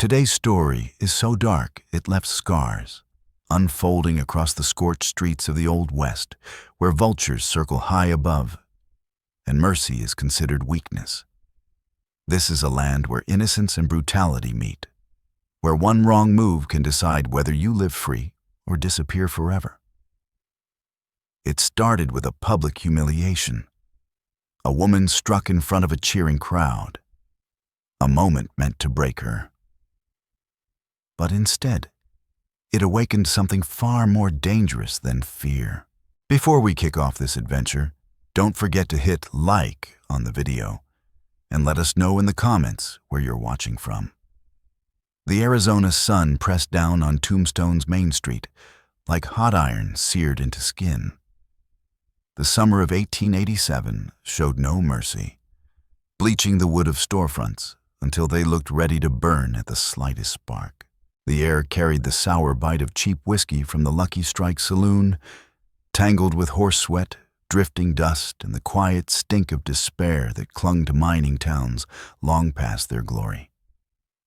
Today's story is so dark it left scars, unfolding across the scorched streets of the Old West, where vultures circle high above, and mercy is considered weakness. This is a land where innocence and brutality meet, where one wrong move can decide whether you live free or disappear forever. It started with a public humiliation. A woman struck in front of a cheering crowd. A moment meant to break her. But instead, it awakened something far more dangerous than fear. Before we kick off this adventure, don't forget to hit like on the video and let us know in the comments where you're watching from. The Arizona sun pressed down on Tombstone's Main Street like hot iron seared into skin. The summer of 1887 showed no mercy, bleaching the wood of storefronts until they looked ready to burn at the slightest spark. The air carried the sour bite of cheap whiskey from the Lucky Strike saloon, tangled with horse sweat, drifting dust, and the quiet stink of despair that clung to mining towns long past their glory.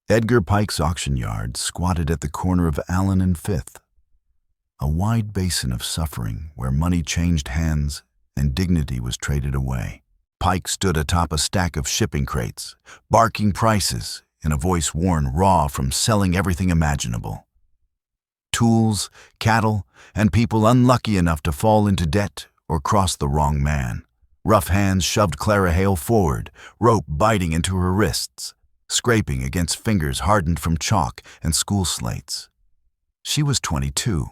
Edgar Pike's auction yard squatted at the corner of Allen and Fifth, a wide basin of suffering where money changed hands and dignity was traded away. Pike stood atop a stack of shipping crates, barking prices in a voice worn raw from selling everything imaginable. Tools, cattle, and people unlucky enough to fall into debt or cross the wrong man. Rough hands shoved Clara Hale forward, rope biting into her wrists, scraping against fingers hardened from chalk and school slates. She was 22,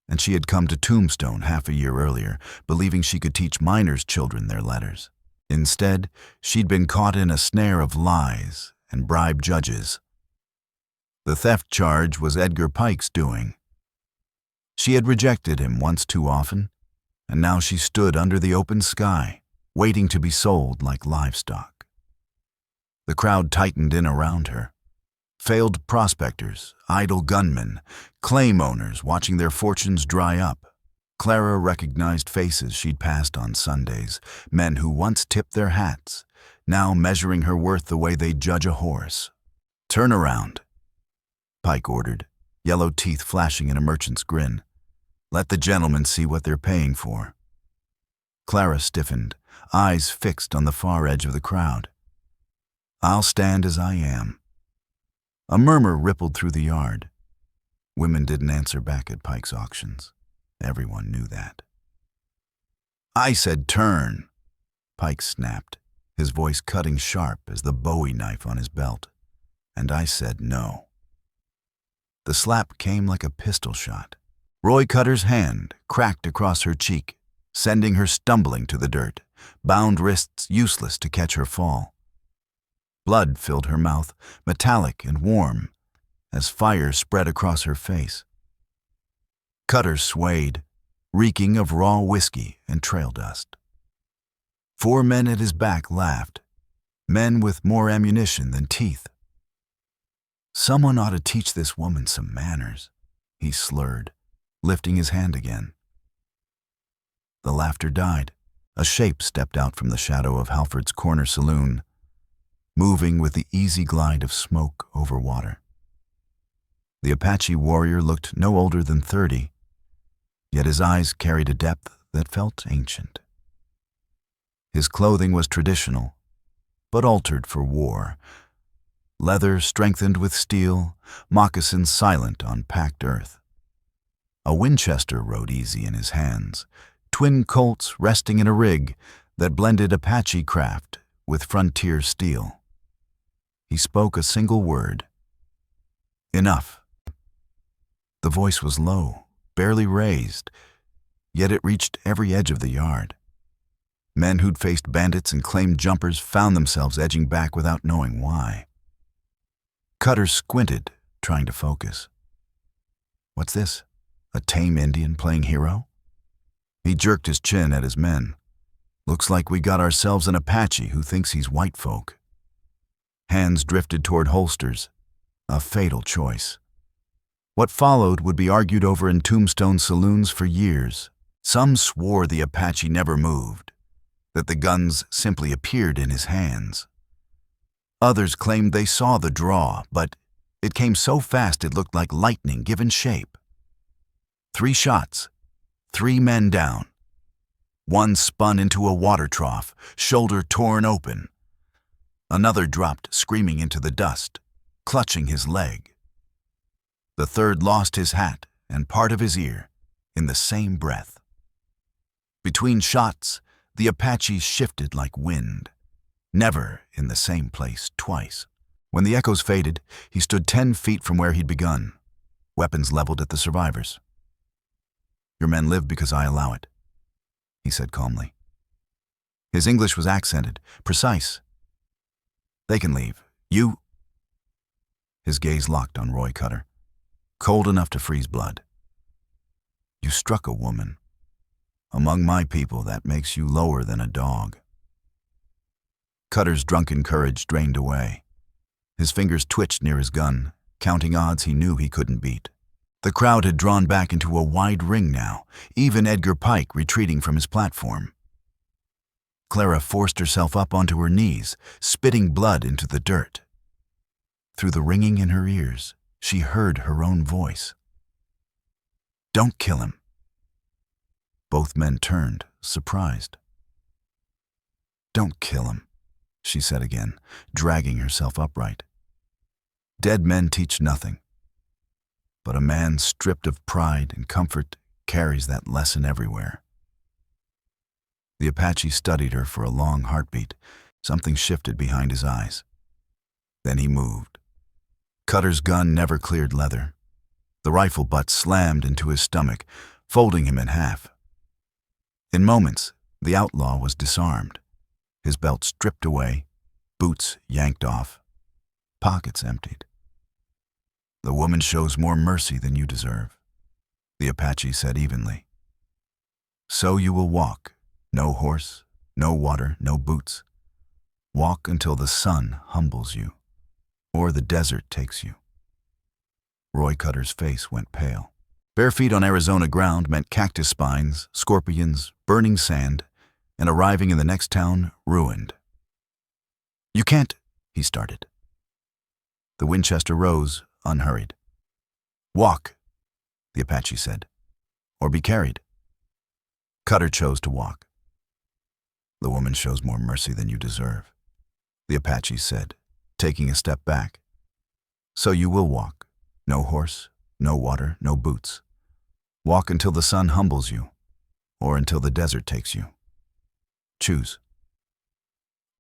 and she had come to Tombstone half a year earlier, believing she could teach miners' children their letters. Instead, she'd been caught in a snare of lies and bribed judges. The theft charge was Edgar Pike's doing. She had rejected him once too often, and now she stood under the open sky, waiting to be sold like livestock. The crowd tightened in around her. Failed prospectors, idle gunmen, claim owners watching their fortunes dry up. Clara recognized faces she'd passed on Sundays, men who once tipped their hats, now measuring her worth the way they'd judge a horse. "Turn around," Pike ordered, yellow teeth flashing in a merchant's grin. "Let the gentlemen see what they're paying for." Clara stiffened, eyes fixed on the far edge of the crowd. "I'll stand as I am." A murmur rippled through the yard. Women didn't answer back at Pike's auctions. Everyone knew that. "I said turn," Pike snapped, his voice cutting sharp as the Bowie knife on his belt. "And I said no." The slap came like a pistol shot. Roy Cutter's hand cracked across her cheek, sending her stumbling to the dirt, bound wrists useless to catch her fall. Blood filled her mouth, metallic and warm, as fire spread across her face. Cutter swayed, reeking of raw whiskey and trail dust. 4 men at his back laughed, men with more ammunition than teeth. "Someone ought to teach this woman some manners," he slurred, lifting his hand again. The laughter died. A shape stepped out from the shadow of Halford's corner saloon, moving with the easy glide of smoke over water. The Apache warrior looked no older than 30, yet his eyes carried a depth that felt ancient. His clothing was traditional, but altered for war. Leather strengthened with steel, moccasins silent on packed earth. A Winchester rode easy in his hands, twin Colts resting in a rig that blended Apache craft with frontier steel. He spoke a single word. "Enough." The voice was low, barely raised, yet it reached every edge of the yard. Men who'd faced bandits and claimed jumpers found themselves edging back without knowing why. Cutter squinted, trying to focus. "What's this? A tame Indian playing hero?" He jerked his chin at his men. "Looks like we got ourselves an Apache who thinks he's white folk." Hands drifted toward holsters, a fatal choice. What followed would be argued over in Tombstone saloons for years. Some swore the Apache never moved, that the guns simply appeared in his hands. Others claimed they saw the draw, but It came so fast it looked like lightning given shape. 3 shots, 3 men down. One spun into a water trough, shoulder torn open. Another dropped screaming into the dust, clutching his leg. The third lost his hat and part of his ear in the same breath. Between shots, the Apache shifted like wind, never in the same place twice. When the echoes faded, he stood 10 feet from where he'd begun, weapons leveled at the survivors. "Your men live because I allow it," he said calmly. His English was accented, precise. "They can leave. You—" His gaze locked on Roy Cutter, cold enough to freeze blood. "You struck a woman. Among my people, that makes you lower than a dog." Cutter's drunken courage drained away. His fingers twitched near his gun, counting odds he knew he couldn't beat. The crowd had drawn back into a wide ring now, even Edgar Pike retreating from his platform. Clara forced herself up onto her knees, spitting blood into the dirt. Through the ringing in her ears, she heard her own voice. "Don't kill him." Both men turned, surprised. "Don't kill him," she said again, dragging herself upright. Dead men teach nothing. But a man stripped of pride and comfort carries that lesson everywhere. The Apache studied her for a long heartbeat. Something shifted behind his eyes. Then he moved. Cutter's gun never cleared leather. The rifle butt slammed into his stomach, folding him in half. In moments, the outlaw was disarmed, his belt stripped away, boots yanked off, pockets emptied. "The woman shows more mercy than you deserve," the Apache said evenly. "So you will walk, no horse, no water, no boots. Walk until the sun humbles you, or the desert takes you." Roy Cutter's face went pale. Bare feet on Arizona ground meant cactus spines, scorpions, burning sand, and arriving in the next town ruined. "You can't," he started. The Winchester rose, unhurried. "Walk," the Apache said, "or be carried." Cutter chose to walk. "The woman shows more mercy than you deserve," the Apache said, taking a step back. "So you will walk. No horse, no water, no boots. Walk until the sun humbles you, or until the desert takes you. Choose."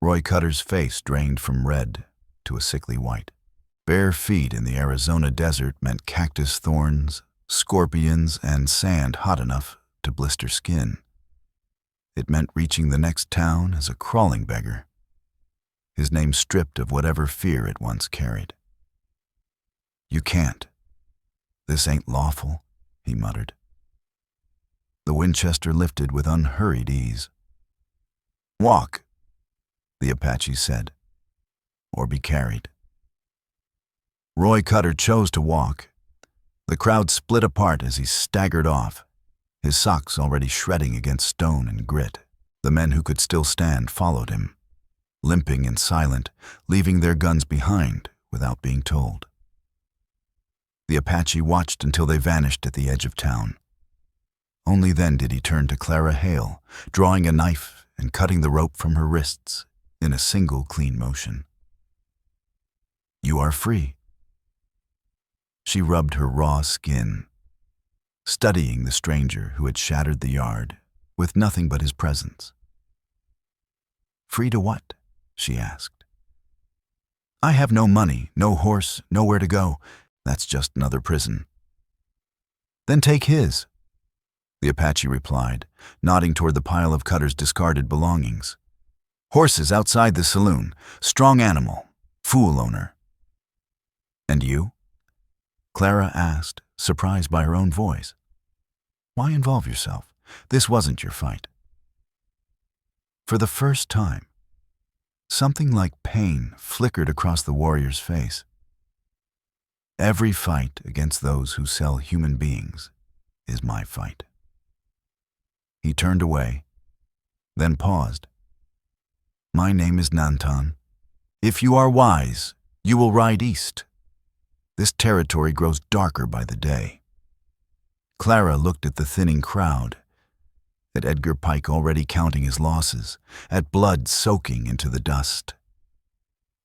Roy Cutter's face drained from red to a sickly white. Bare feet in the Arizona desert meant cactus thorns, scorpions, and sand hot enough to blister skin. It meant reaching the next town as a crawling beggar, his name stripped of whatever fear it once carried. "You can't. This ain't lawful," he muttered. The Winchester lifted with unhurried ease. "Walk," the Apache said, "or be carried." Roy Cutter chose to walk. The crowd split apart as he staggered off, his socks already shredding against stone and grit. The men who could still stand followed him, limping and silent, leaving their guns behind without being told. The Apache watched until they vanished at the edge of town. Only then did he turn to Clara Hale, drawing a knife and cutting the rope from her wrists in a single clean motion. "You are free." She rubbed her raw skin, studying the stranger who had shattered the yard with nothing but his presence. "Free to what?" she asked. "I have no money, no horse, nowhere to go. That's just another prison." "Then take his," the Apache replied, nodding toward the pile of Cutter's discarded belongings. "Horses outside the saloon, strong animal, fool owner." "And you?" Clara asked, surprised by her own voice. "Why involve yourself? This wasn't your fight." For the first time, something like pain flickered across the warrior's face. "Every fight against those who sell human beings is my fight." He turned away, then paused. "My name is Nantan. If you are wise, you will ride east. This territory grows darker by the day. Clara looked at the thinning crowd, at Edgar Pike already counting his losses, at blood soaking into the dust.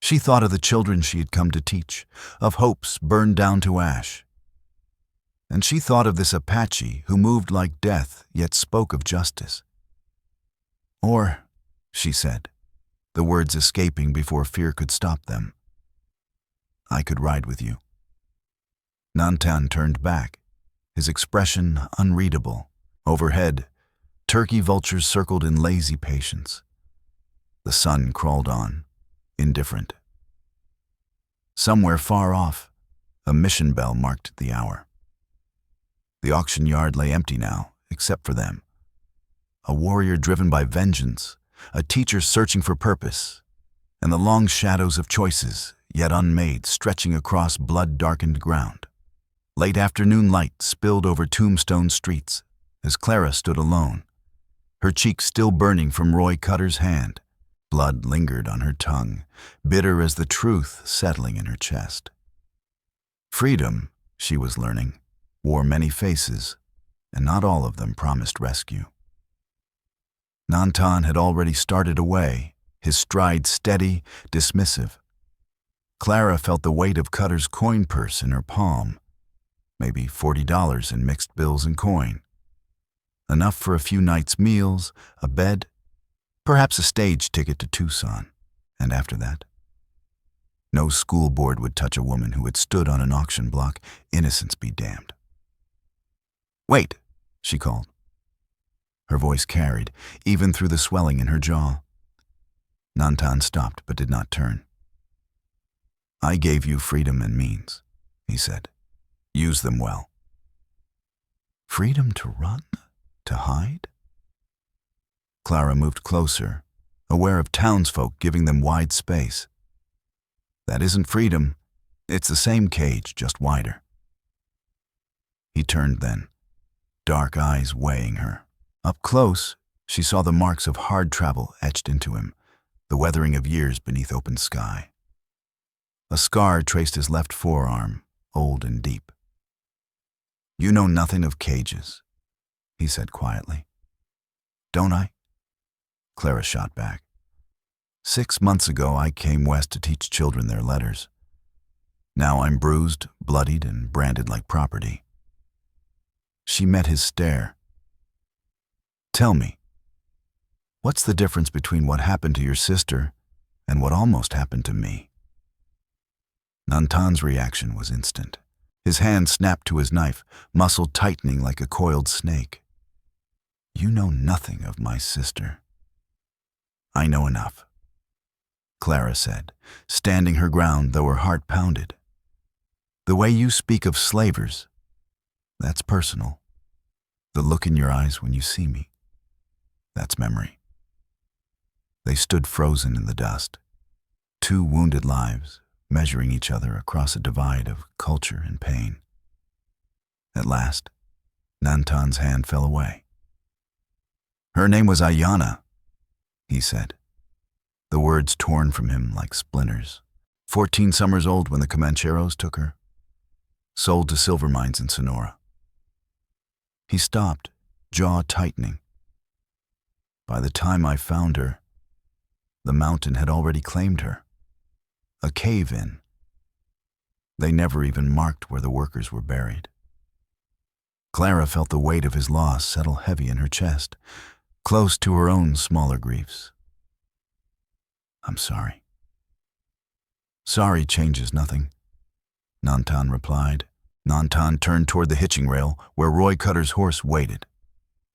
She thought of the children she had come to teach, of hopes burned down to ash. And she thought of this Apache who moved like death yet spoke of justice. Or, she said, the words escaping before fear could stop them, I could ride with you. Nantan turned back, his expression unreadable. Overhead, turkey vultures circled in lazy patience. The sun crawled on, indifferent. Somewhere far off, a mission bell marked the hour. The auction yard lay empty now, except for them. A warrior driven by vengeance, a teacher searching for purpose, and the long shadows of choices, yet unmade, stretching across blood-darkened ground. Late afternoon light spilled over tombstone streets as Clara stood alone, her cheek still burning from Roy Cutter's hand. Blood lingered on her tongue, bitter as the truth settling in her chest. Freedom, she was learning, wore many faces, and not all of them promised rescue. Nantan had already started away, his stride steady, dismissive. Clara felt the weight of Cutter's coin purse in her palm, maybe $40 in mixed bills and coin. Enough for a few nights' meals, a bed, perhaps a stage ticket to Tucson, and after that, no school board would touch a woman who had stood on an auction block, innocence be damned. Wait, she called. Her voice carried, even through the swelling in her jaw. Nantan stopped but did not turn. I gave you freedom and means, he said. Use them well. Freedom to run? To hide? Clara moved closer, aware of townsfolk giving them wide space. That isn't freedom. It's the same cage, just wider. He turned then, dark eyes weighing her. Up close, she saw the marks of hard travel etched into him, the weathering of years beneath open sky. A scar traced his left forearm, old and deep. You know nothing of cages, he said quietly. Don't I? Clara shot back. 6 months ago, I came west to teach children their letters. Now I'm bruised, bloodied, and branded like property. She met his stare. Tell me, what's the difference between what happened to your sister and what almost happened to me? Nantan's reaction was instant. His hand snapped to his knife, muscle tightening like a coiled snake. You know nothing of my sister. I know enough, Clara said, standing her ground though her heart pounded. The way you speak of slavers, that's personal. The look in your eyes when you see me, that's memory. They stood frozen in the dust, two wounded lives, measuring each other across a divide of culture and pain. At last, Nantan's hand fell away. Her name was Ayanna, he said, the words torn from him like splinters. 14 summers old when the Comancheros took her, sold to silver mines in Sonora. He stopped, jaw tightening. By the time I found her, the mountain had already claimed her. A cave-in. They never even marked where the workers were buried. Clara felt the weight of his loss settle heavy in her chest, close to her own smaller griefs. I'm sorry. Sorry changes nothing, Nantan replied. Nantan turned toward the hitching rail where Roy Cutter's horse waited.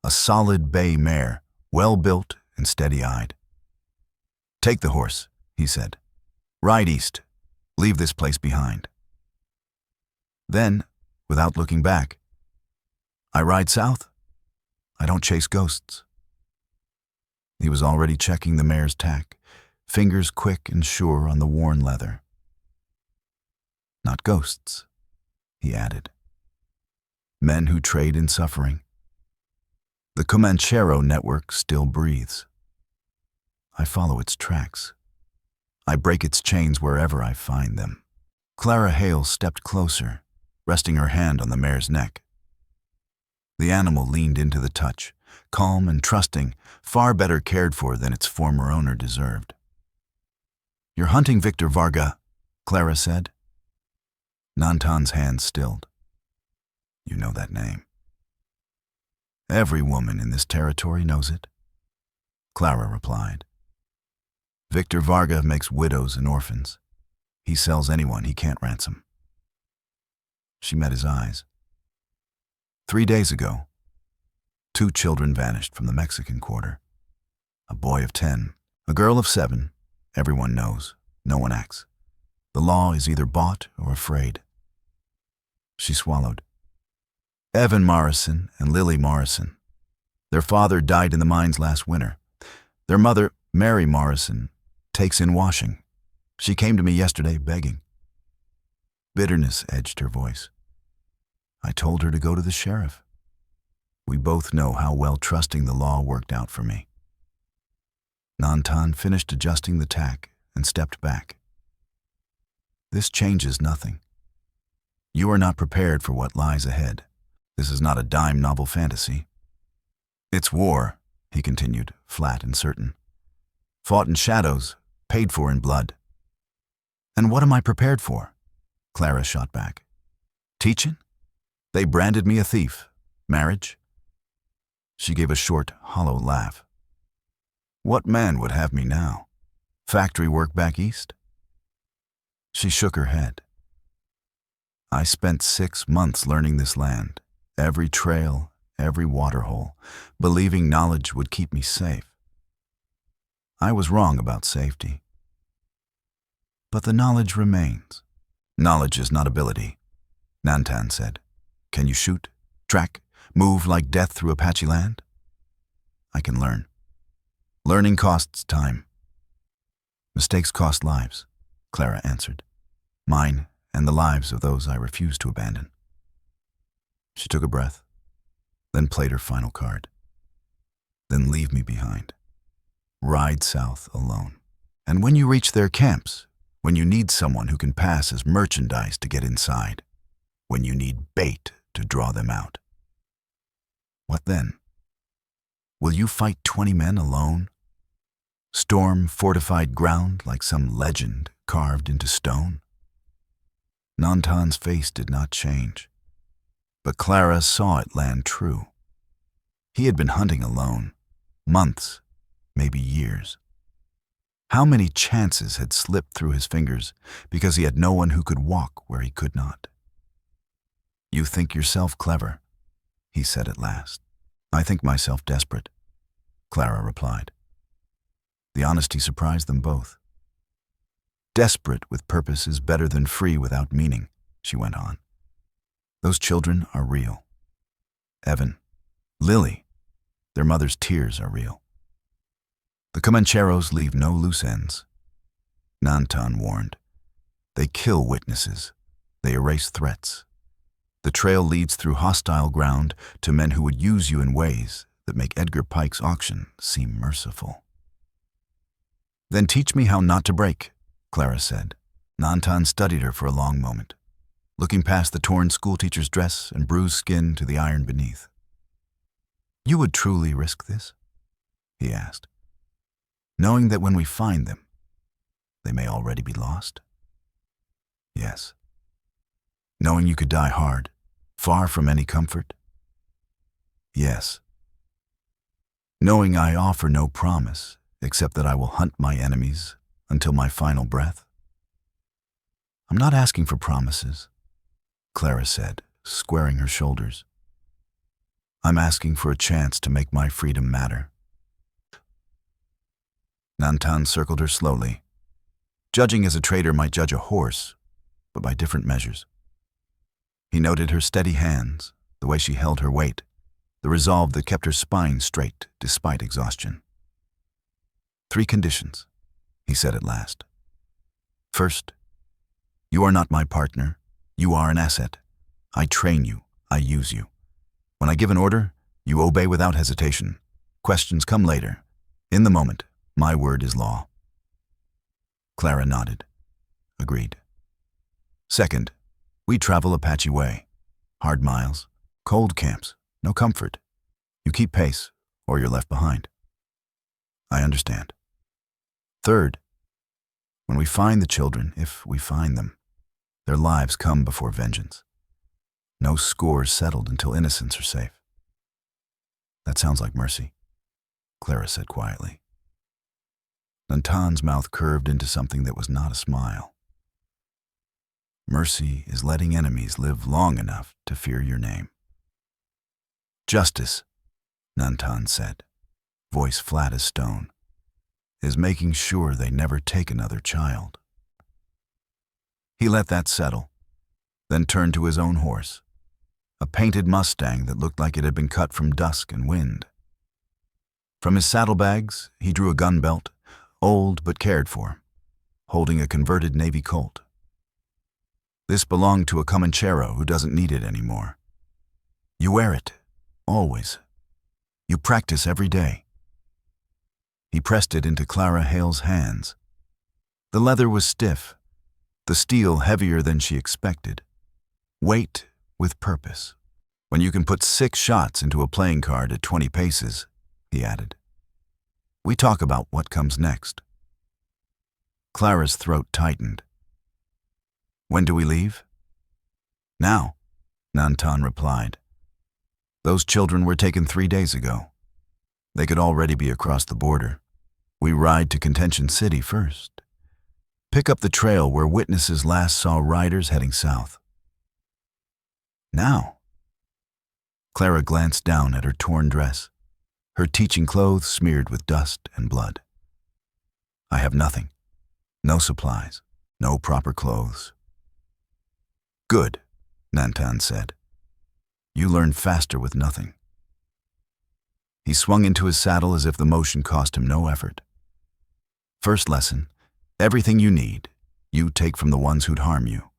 A solid bay mare, well-built and steady-eyed. Take the horse, he said. Ride east. Leave this place behind. Then, without looking back, I ride south. I don't chase ghosts. He was already checking the mare's tack, fingers quick and sure on the worn leather. Not ghosts, he added. Men who trade in suffering. The Comanchero network still breathes. I follow its tracks. I break its chains wherever I find them. Clara Hale stepped closer, resting her hand on the mare's neck. The animal leaned into the touch, calm and trusting, far better cared for than its former owner deserved. "You're hunting Victor Varga," Clara said. Nantan's hand stilled. "You know that name." "Every woman in this territory knows it," Clara replied. "Victor Varga makes widows and orphans. He sells anyone he can't ransom." She met his eyes. 3 days ago, 2 children vanished from the Mexican quarter. A boy of 10, a girl of 7. Everyone knows, no one acts. The law is either bought or afraid. She swallowed. Evan Morrison and Lily Morrison. Their father died in the mines last winter. Their mother, Mary Morrison, takes in washing. She came to me yesterday begging. Bitterness edged her voice. I told her to go to the sheriff. We both know how well trusting the law worked out for me. Nantan finished adjusting the tack and stepped back. This changes nothing. You are not prepared for what lies ahead. This is not a dime novel fantasy. It's war, he continued, flat and certain. Fought in shadows, paid for in blood. And what am I prepared for? Clara shot back. Teaching? They branded me a thief. Marriage? She gave a short, hollow laugh. What man would have me now? Factory work back east? She shook her head. I spent 6 months learning this land, every trail, every waterhole, believing knowledge would keep me safe. I was wrong about safety. But the knowledge remains. Knowledge is not ability, Nantan said. Can you shoot, track, move like death through Apache land? I can learn. Learning costs time. Mistakes cost lives, Clara answered. Mine and the lives of those I refuse to abandon. She took a breath, then played her final card. Then leave me behind. Ride south alone. And when you reach their camps, when you need someone who can pass as merchandise to get inside, when you need bait to draw them out. What then? Will you fight 20 men alone? Storm fortified ground like some legend carved into stone? Nantan's face did not change, but Clara saw it land true. He had been hunting alone, months, maybe years. How many chances had slipped through his fingers because he had no one who could walk where he could not? You think yourself clever, he said at last. I think myself desperate, Clara replied. The honesty surprised them both. Desperate with purpose is better than free without meaning, she went on. Those children are real. Evan, Lily, their mother's tears are real. The Comancheros leave no loose ends. Nantan warned. They kill witnesses. They erase threats. The trail leads through hostile ground to men who would use you in ways that make Edgar Pike's auction seem merciful. Then teach me how not to break, Clara said. Nantan studied her for a long moment, looking past the torn schoolteacher's dress and bruised skin to the iron beneath. You would truly risk this? He asked, knowing that when we find them, they may already be lost? Yes. Knowing you could die hard, far from any comfort? Yes. Knowing I offer no promise, except that I will hunt my enemies until my final breath? I'm not asking for promises, Clara said, squaring her shoulders. I'm asking for a chance to make my freedom matter. Nantan circled her slowly. Judging as a trader might judge a horse, but by different measures. He noted her steady hands, the way she held her weight, the resolve that kept her spine straight despite exhaustion. 3 conditions, he said at last. First, you are not my partner. You are an asset. I train you. I use you. When I give an order, you obey without hesitation. Questions come later. In the moment, my word is law. Clara nodded. Agreed. Second, we travel Apache way. Hard miles, cold camps, no comfort. You keep pace, or you're left behind. I understand. Third, when we find the children, if we find them, their lives come before vengeance. No scores settled until innocents are safe. That sounds like mercy, Clara said quietly. Nantan's mouth curved into something that was not a smile. Mercy is letting enemies live long enough to fear your name. Justice, Nantan said, voice flat as stone, is making sure they never take another child. He let that settle, then turned to his own horse, a painted Mustang that looked like it had been cut from dusk and wind. From his saddlebags, he drew a gun belt, old but cared for, holding a converted Navy Colt. This belonged to a Comanchero who doesn't need it anymore. You wear it, always. You practice every day. He pressed it into Clara Hale's hands. The leather was stiff, the steel heavier than she expected. Weight with purpose. When you can put 6 shots into a playing card at 20 paces, he added. We talk about what comes next. Clara's throat tightened. When do we leave? Now, Nantan replied. Those children were taken 3 days ago. They could already be across the border. We ride to Contention City first. Pick up the trail where witnesses last saw riders heading south. Now? Clara glanced down at her torn dress, her teaching clothes smeared with dust and blood. I have nothing. No supplies. No proper clothes. Good, Nantan said. You learn faster with nothing. He swung into his saddle as if the motion cost him no effort. First lesson, everything you need, you take from the ones who'd harm you,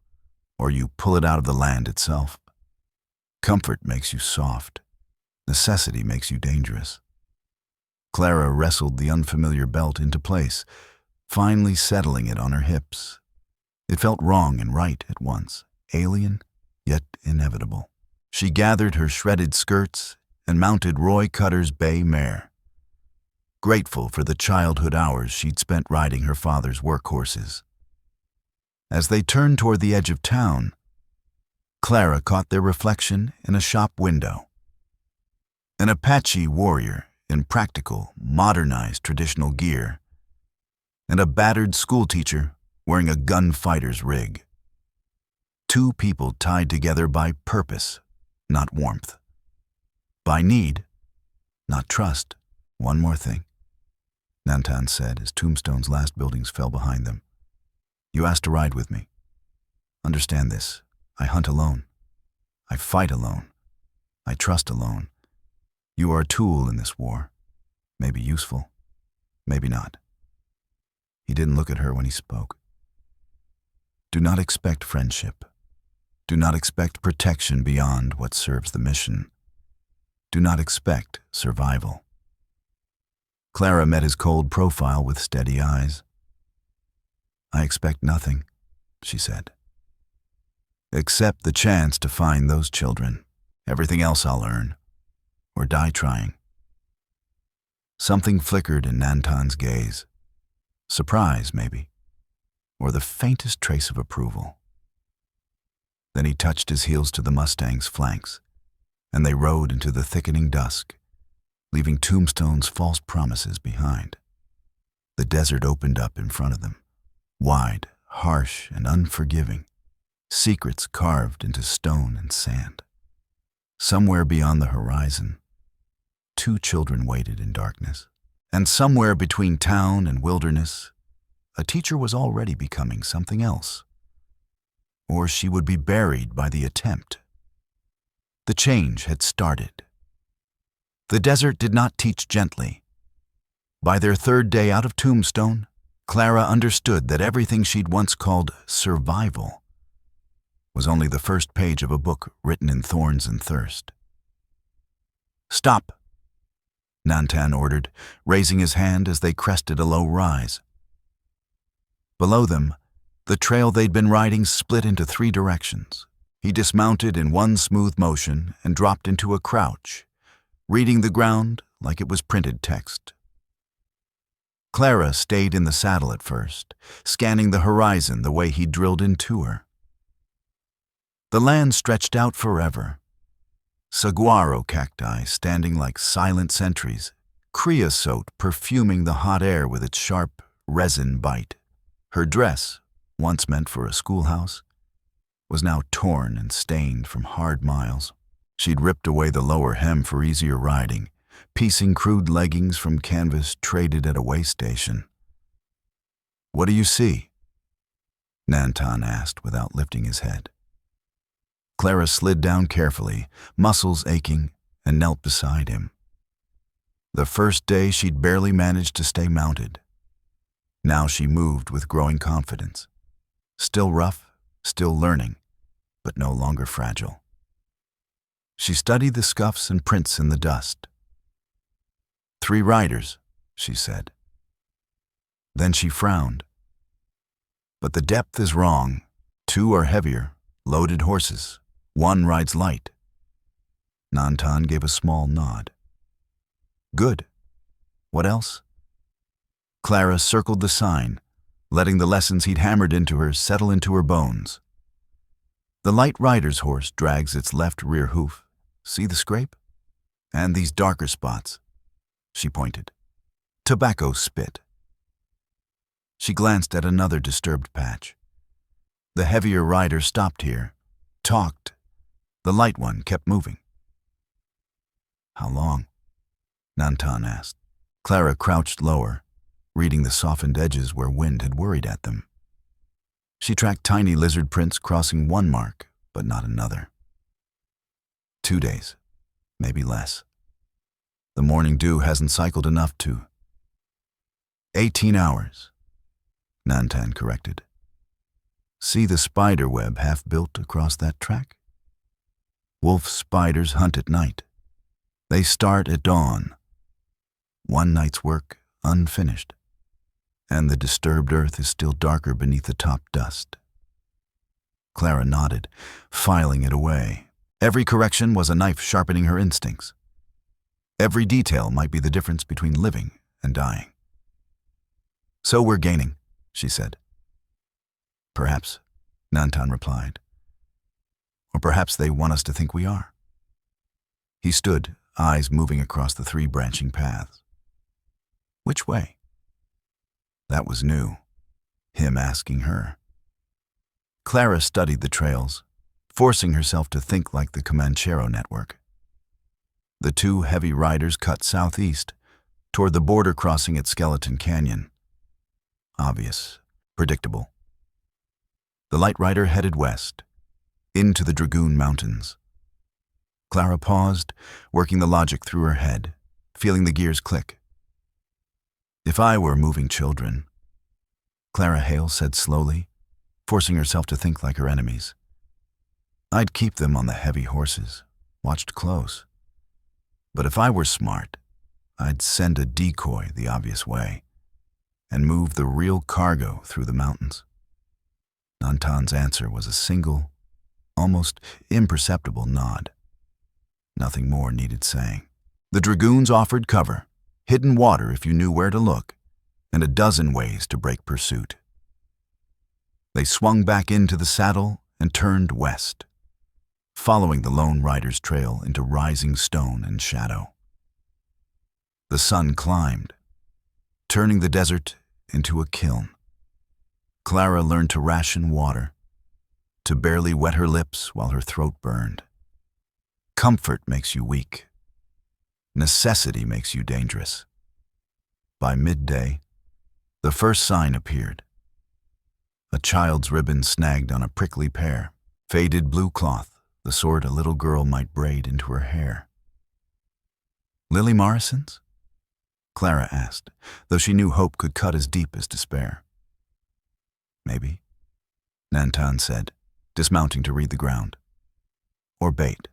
or you pull it out of the land itself. Comfort makes you soft. Necessity makes you dangerous. Clara wrestled the unfamiliar belt into place, finally settling it on her hips. It felt wrong and right at once, alien, yet inevitable. She gathered her shredded skirts and mounted Roy Cutter's bay mare, grateful for the childhood hours she'd spent riding her father's workhorses. As they turned toward the edge of town, Clara caught their reflection in a shop window. An Apache warrior in practical, modernized traditional gear, and a battered schoolteacher wearing a gunfighter's rig. 2 people tied together by purpose, not warmth. By need, not trust. One more thing, Nantan said as Tombstone's last buildings fell behind them. You asked to ride with me. Understand this. I hunt alone. I fight alone. I trust alone. You are a tool in this war. Maybe useful, maybe not. He didn't look at her when he spoke. Do not expect friendship. Do not expect protection beyond what serves the mission. Do not expect survival. Clara met his cold profile with steady eyes. I expect nothing, she said. Except the chance to find those children. Everything else I'll earn, or die trying. Something flickered in Nantan's gaze. Surprise, maybe, or the faintest trace of approval. Then he touched his heels to the Mustang's flanks, and they rode into the thickening dusk, leaving Tombstone's false promises behind. The desert opened up in front of them, wide, harsh, and unforgiving, secrets carved into stone and sand. Somewhere beyond the horizon, 2 children waited in darkness. And somewhere between town and wilderness, a teacher was already becoming something else. Or she would be buried by the attempt. The change had started. The desert did not teach gently. By their 3rd day out of Tombstone, Clara understood that everything she'd once called survival was only the first page of a book written in thorns and thirst. Stop, Nantan ordered, raising his hand as they crested a low rise. Below them, The trail they'd been riding split into 3 directions. He dismounted in one smooth motion and dropped into a crouch, reading the ground like it was printed text. Clara stayed in the saddle at first, scanning the horizon the way he drilled into her. The land stretched out forever. Saguaro cacti standing like silent sentries, creosote perfuming the hot air with its sharp resin bite. Her dress, once meant for a schoolhouse, was now torn and stained from hard miles. She'd ripped away the lower hem for easier riding, piecing crude leggings from canvas traded at a way station. "What do you see?" Nantan asked without lifting his head. Clara slid down carefully, muscles aching, and knelt beside him. The first day she'd barely managed to stay mounted. Now she moved with growing confidence. Still rough, still learning, but no longer fragile. She studied the scuffs and prints in the dust. 3 riders, she said. Then she frowned. But the depth is wrong. 2 are heavier, loaded horses. 1 rides light. Nantan gave a small nod. Good. What else? Clara circled the sign, letting the lessons he'd hammered into her settle into her bones. The light rider's horse drags its left rear hoof. See the scrape? And these darker spots. She pointed. Tobacco spit. She glanced at another disturbed patch. The heavier rider stopped here, talked. The light one kept moving. How long? Nantan asked. Clara crouched lower, reading the softened edges where wind had worried at them. She tracked tiny lizard prints crossing one mark, but not another. 2 days, maybe less. The morning dew hasn't cycled enough to... 18 hours, Nantan corrected. See the spider web half built across that track? Wolf spiders hunt at night. They start at dawn. 1 night's work unfinished, and the disturbed earth is still darker beneath the top dust. Clara nodded, filing it away. Every correction was a knife sharpening her instincts. Every detail might be the difference between living and dying. So we're gaining, she said. Perhaps, Nantan replied. Or perhaps they want us to think we are. He stood, eyes moving across the 3 branching paths. Which way? That was new, him asking her. Clara studied the trails, forcing herself to think like the Comanchero network. The 2 heavy riders cut southeast, toward the border crossing at Skeleton Canyon. Obvious, predictable. The light rider headed west, into the Dragoon Mountains. Clara paused, working the logic through her head, feeling the gears click. If I were moving children, Clara Hale said slowly, forcing herself to think like her enemies, I'd keep them on the heavy horses, watched close. But if I were smart, I'd send a decoy the obvious way and move the real cargo through the mountains. Nantan's answer was a single, almost imperceptible nod. Nothing more needed saying. The dragoons offered cover, hidden water if you knew where to look, and a dozen ways to break pursuit. They swung back into the saddle and turned west, following the lone rider's trail into rising stone and shadow. The sun climbed, turning the desert into a kiln. Clara learned to ration water, to barely wet her lips while her throat burned. Comfort makes you weak. Necessity makes you dangerous. By midday, the first sign appeared. A child's ribbon snagged on a prickly pear, faded blue cloth, the sort a little girl might braid into her hair. Lily Morrison's? Clara asked, though she knew hope could cut as deep as despair. Maybe, Nantan said, dismounting to read the ground. Or bait.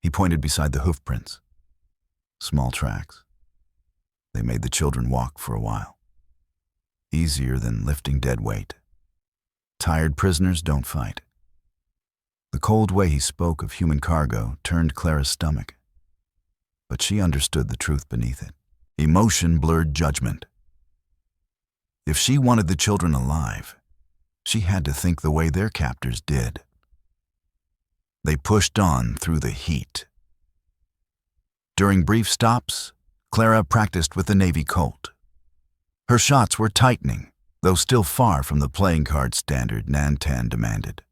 He pointed beside the hoof prints. Small tracks. They made the children walk for a while. Easier than lifting dead weight. Tired prisoners don't fight. The cold way he spoke of human cargo turned Clara's stomach. But she understood the truth beneath it. Emotion blurred judgment. If she wanted the children alive, she had to think the way their captors did. They pushed on through the heat. During brief stops, Clara practiced with the Navy Colt. Her shots were tightening, though still far from the playing card standard Nantan demanded.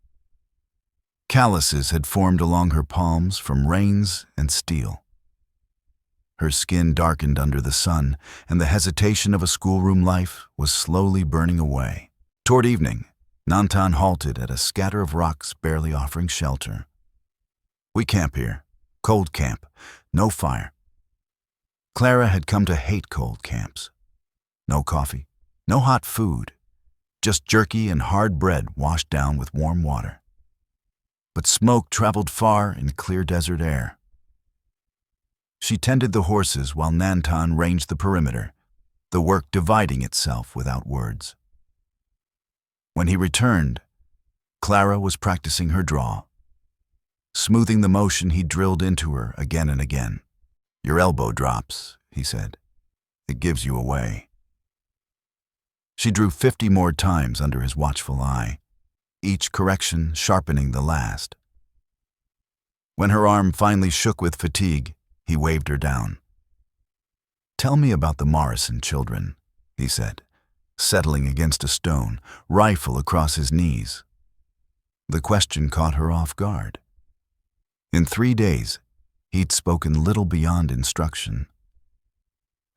Calluses had formed along her palms from rains and steel. Her skin darkened under the sun, and the hesitation of a schoolroom life was slowly burning away. Toward evening, Nantan halted at a scatter of rocks barely offering shelter. "We camp here. Cold camp. No fire." Clara had come to hate cold camps. No coffee, no hot food, just jerky and hard bread washed down with warm water. But smoke traveled far in clear desert air. She tended the horses while Nantan ranged the perimeter, the work dividing itself without words. When he returned, Clara was practicing her draw, smoothing the motion he drilled into her again and again. "Your elbow drops," he said. "It gives you away." She drew 50 more times under his watchful eye, each correction sharpening the last. When her arm finally shook with fatigue, he waved her down. "Tell me about the Morrison children," he said, settling against a stone, rifle across his knees. The question caught her off guard. In 3 days, he'd spoken little beyond instruction.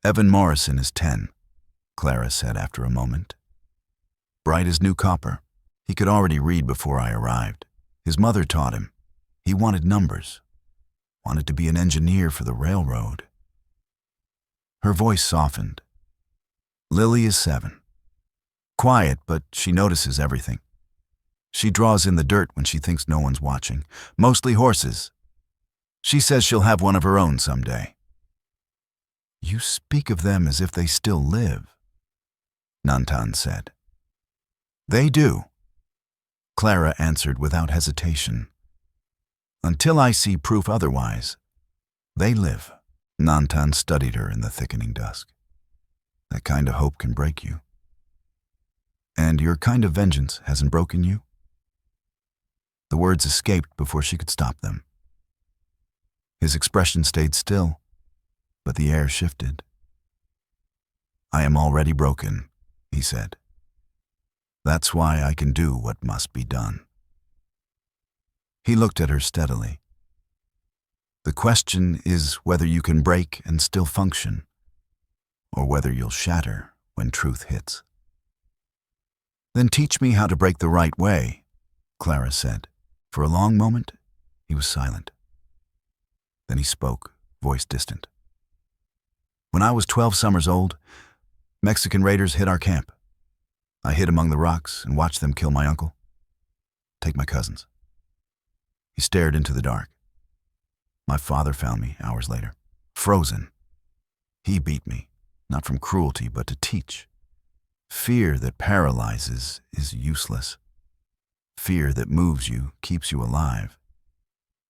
"Evan Morrison is 10, Clara said after a moment. "Bright as new copper. He could already read before I arrived. His mother taught him. He wanted numbers. Wanted to be an engineer for the railroad." Her voice softened. "Lily is 7. Quiet, but she notices everything. She draws in the dirt when she thinks no one's watching. Mostly horses. She says she'll have one of her own someday." "You speak of them as if they still live," Nantan said. "They do," Clara answered without hesitation. "Until I see proof otherwise, they live." Nantan studied her in the thickening dusk. "That kind of hope can break you. And your kind of vengeance hasn't broken you?" The words escaped before she could stop them. His expression stayed still, but the air shifted. "I am already broken," he said. "That's why I can do what must be done." He looked at her steadily. "The question is whether you can break and still function, or whether you'll shatter when truth hits." "Then teach me how to break the right way," Clara said. For a long moment, he was silent. Then he spoke, voice distant. "When I was 12 summers old, Mexican raiders hit our camp. I hid among the rocks and watched them kill my uncle. Take my cousins." He stared into the dark. "My father found me hours later, frozen. He beat me, not from cruelty, but to teach. Fear that paralyzes is useless. Fear that moves you keeps you alive."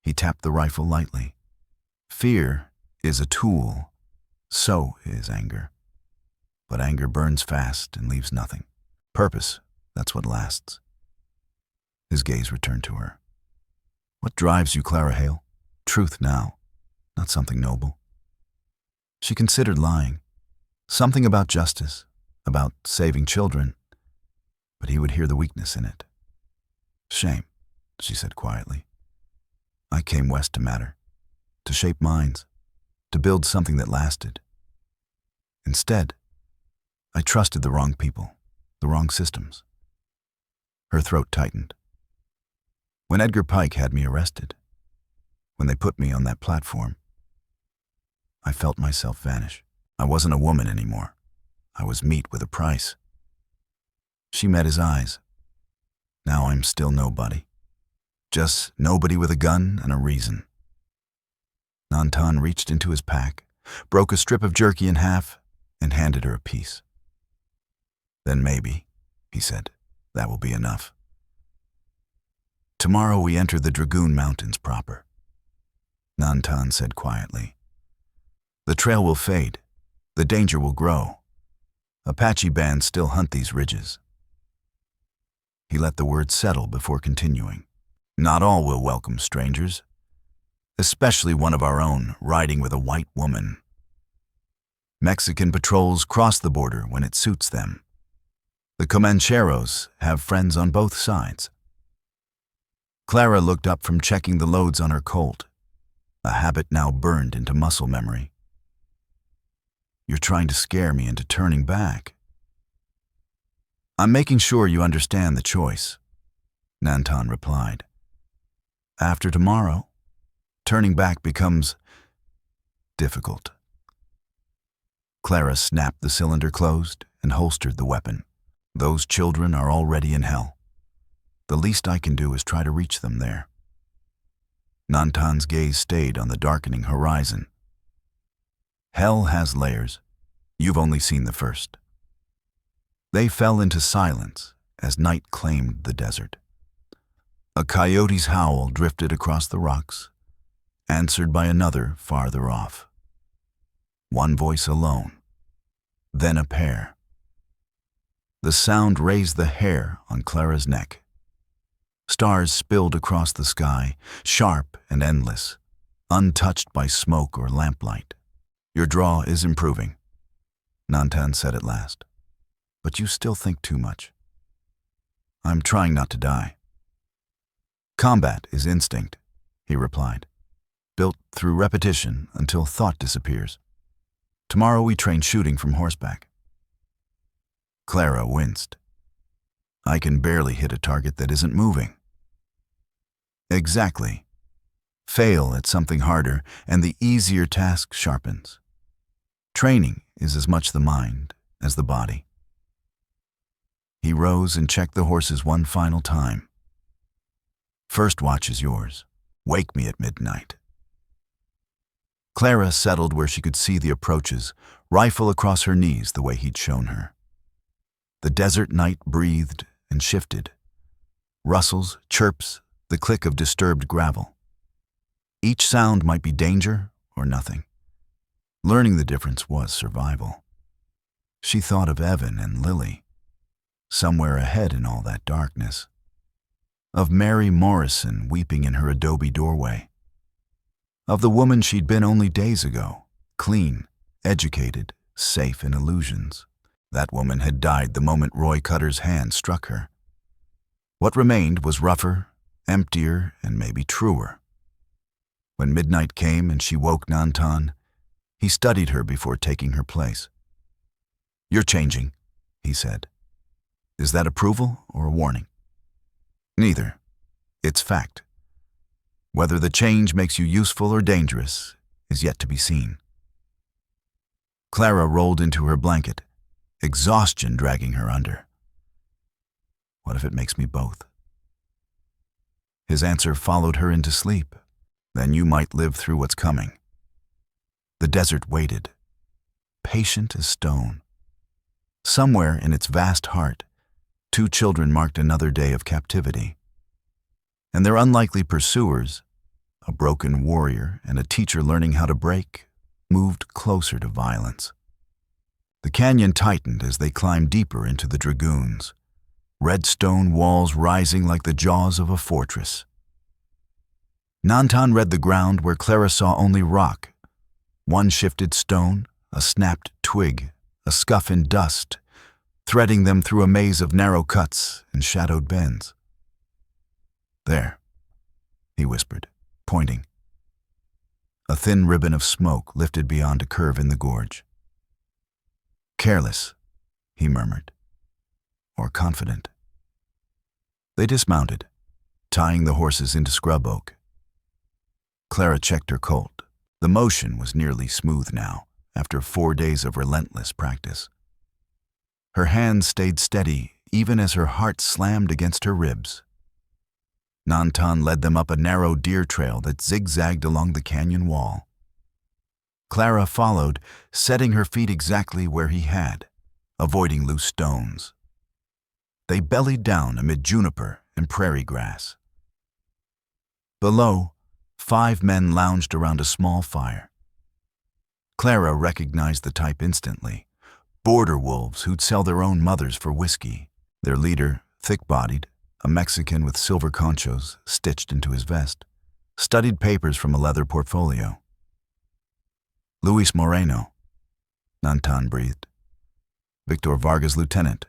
He tapped the rifle lightly. "Fear is a tool. So is anger. But anger burns fast and leaves nothing. Purpose, that's what lasts." His gaze returned to her. "What drives you, Clara Hale? Truth now, not something noble." She considered lying. Something about justice, about saving children, but he would hear the weakness in it. "Shame," she said quietly. "I came west to matter, to shape minds, to build something that lasted. Instead, I trusted the wrong people, the wrong systems." Her throat tightened. "When Edgar Pike had me arrested, when they put me on that platform, I felt myself vanish. I wasn't a woman anymore. I was meat with a price." She met his eyes. "Now I'm still nobody. Just nobody with a gun and a reason." Nantan reached into his pack, broke a strip of jerky in half, and handed her a piece. "Then maybe," he said, "that will be enough." Tomorrow we enter the Dragoon Mountains proper, Nantan said quietly. The trail will fade. The danger will grow. Apache bands still hunt these ridges. He let the words settle before continuing. Not all will welcome strangers, especially one of our own riding with a white woman. Mexican patrols cross the border when it suits them. The Comancheros have friends on both sides. Clara looked up from checking the loads on her Colt, a habit now burned into muscle memory. You're trying to scare me into turning back. I'm making sure you understand the choice, Nantan replied. After tomorrow, turning back becomes difficult. Clara snapped the cylinder closed and holstered the weapon. Those children are already in hell. The least I can do is try to reach them there. Nantan's gaze stayed on the darkening horizon. Hell has layers. You've only seen the first. They fell into silence as night claimed the desert. A coyote's howl drifted across the rocks, answered by another farther off. One voice alone, then a pair. The sound raised the hair on Clara's neck. Stars spilled across the sky, sharp and endless, untouched by smoke or lamplight. Your draw is improving, Nantan said at last. But you still think too much. I'm trying not to die. Combat is instinct, he replied, built through repetition until thought disappears. Tomorrow we train shooting from horseback. Clara winced. I can barely hit a target that isn't moving. Exactly. Fail at something harder, and the easier task sharpens. Training is as much the mind as the body. He rose and checked the horses one final time. First watch is yours. Wake me at midnight. Clara settled where she could see the approaches, rifle across her knees the way he'd shown her. The desert night breathed and shifted. Rustles, chirps, the click of disturbed gravel. Each sound might be danger or nothing. Learning the difference was survival. She thought of Evan and Lily, somewhere ahead in all that darkness. Of Mary Morrison weeping in her adobe doorway. Of the woman she'd been only days ago, clean, educated, safe in illusions. That woman had died the moment Roy Cutter's hand struck her. What remained was rougher, emptier, and maybe truer. When midnight came and she woke Nantan, he studied her before taking her place. You're changing, he said. Is that approval or a warning? Neither. It's fact. Whether the change makes you useful or dangerous is yet to be seen. Clara rolled into her blanket, exhaustion dragging her under. What if it makes me both? His answer followed her into sleep. Then you might live through what's coming. The desert waited, patient as stone. Somewhere in its vast heart, two children marked another day of captivity. And their unlikely pursuers, a broken warrior and a teacher learning how to break, moved closer to violence. The canyon tightened as they climbed deeper into the dragoons, red stone walls rising like the jaws of a fortress. Nantan read the ground where Clara saw only rock. One shifted stone, a snapped twig, a scuff in dust, threading them through a maze of narrow cuts and shadowed bends. There, he whispered, pointing. A thin ribbon of smoke lifted beyond a curve in the gorge. Careless, he murmured, or confident. They dismounted, tying the horses into scrub oak. Clara checked her Colt. The motion was nearly smooth now, after 4 days of relentless practice. Her hands stayed steady, even as her heart slammed against her ribs. Nantan led them up a narrow deer trail that zigzagged along the canyon wall. Clara followed, setting her feet exactly where he had, avoiding loose stones. They bellied down amid juniper and prairie grass. Below, 5 men lounged around a small fire. Clara recognized the type instantly. Border wolves who'd sell their own mothers for whiskey. Their leader, thick-bodied, a Mexican with silver conchos stitched into his vest, studied papers from a leather portfolio. Luis Moreno, Nantan breathed. Victor Vargas' lieutenant.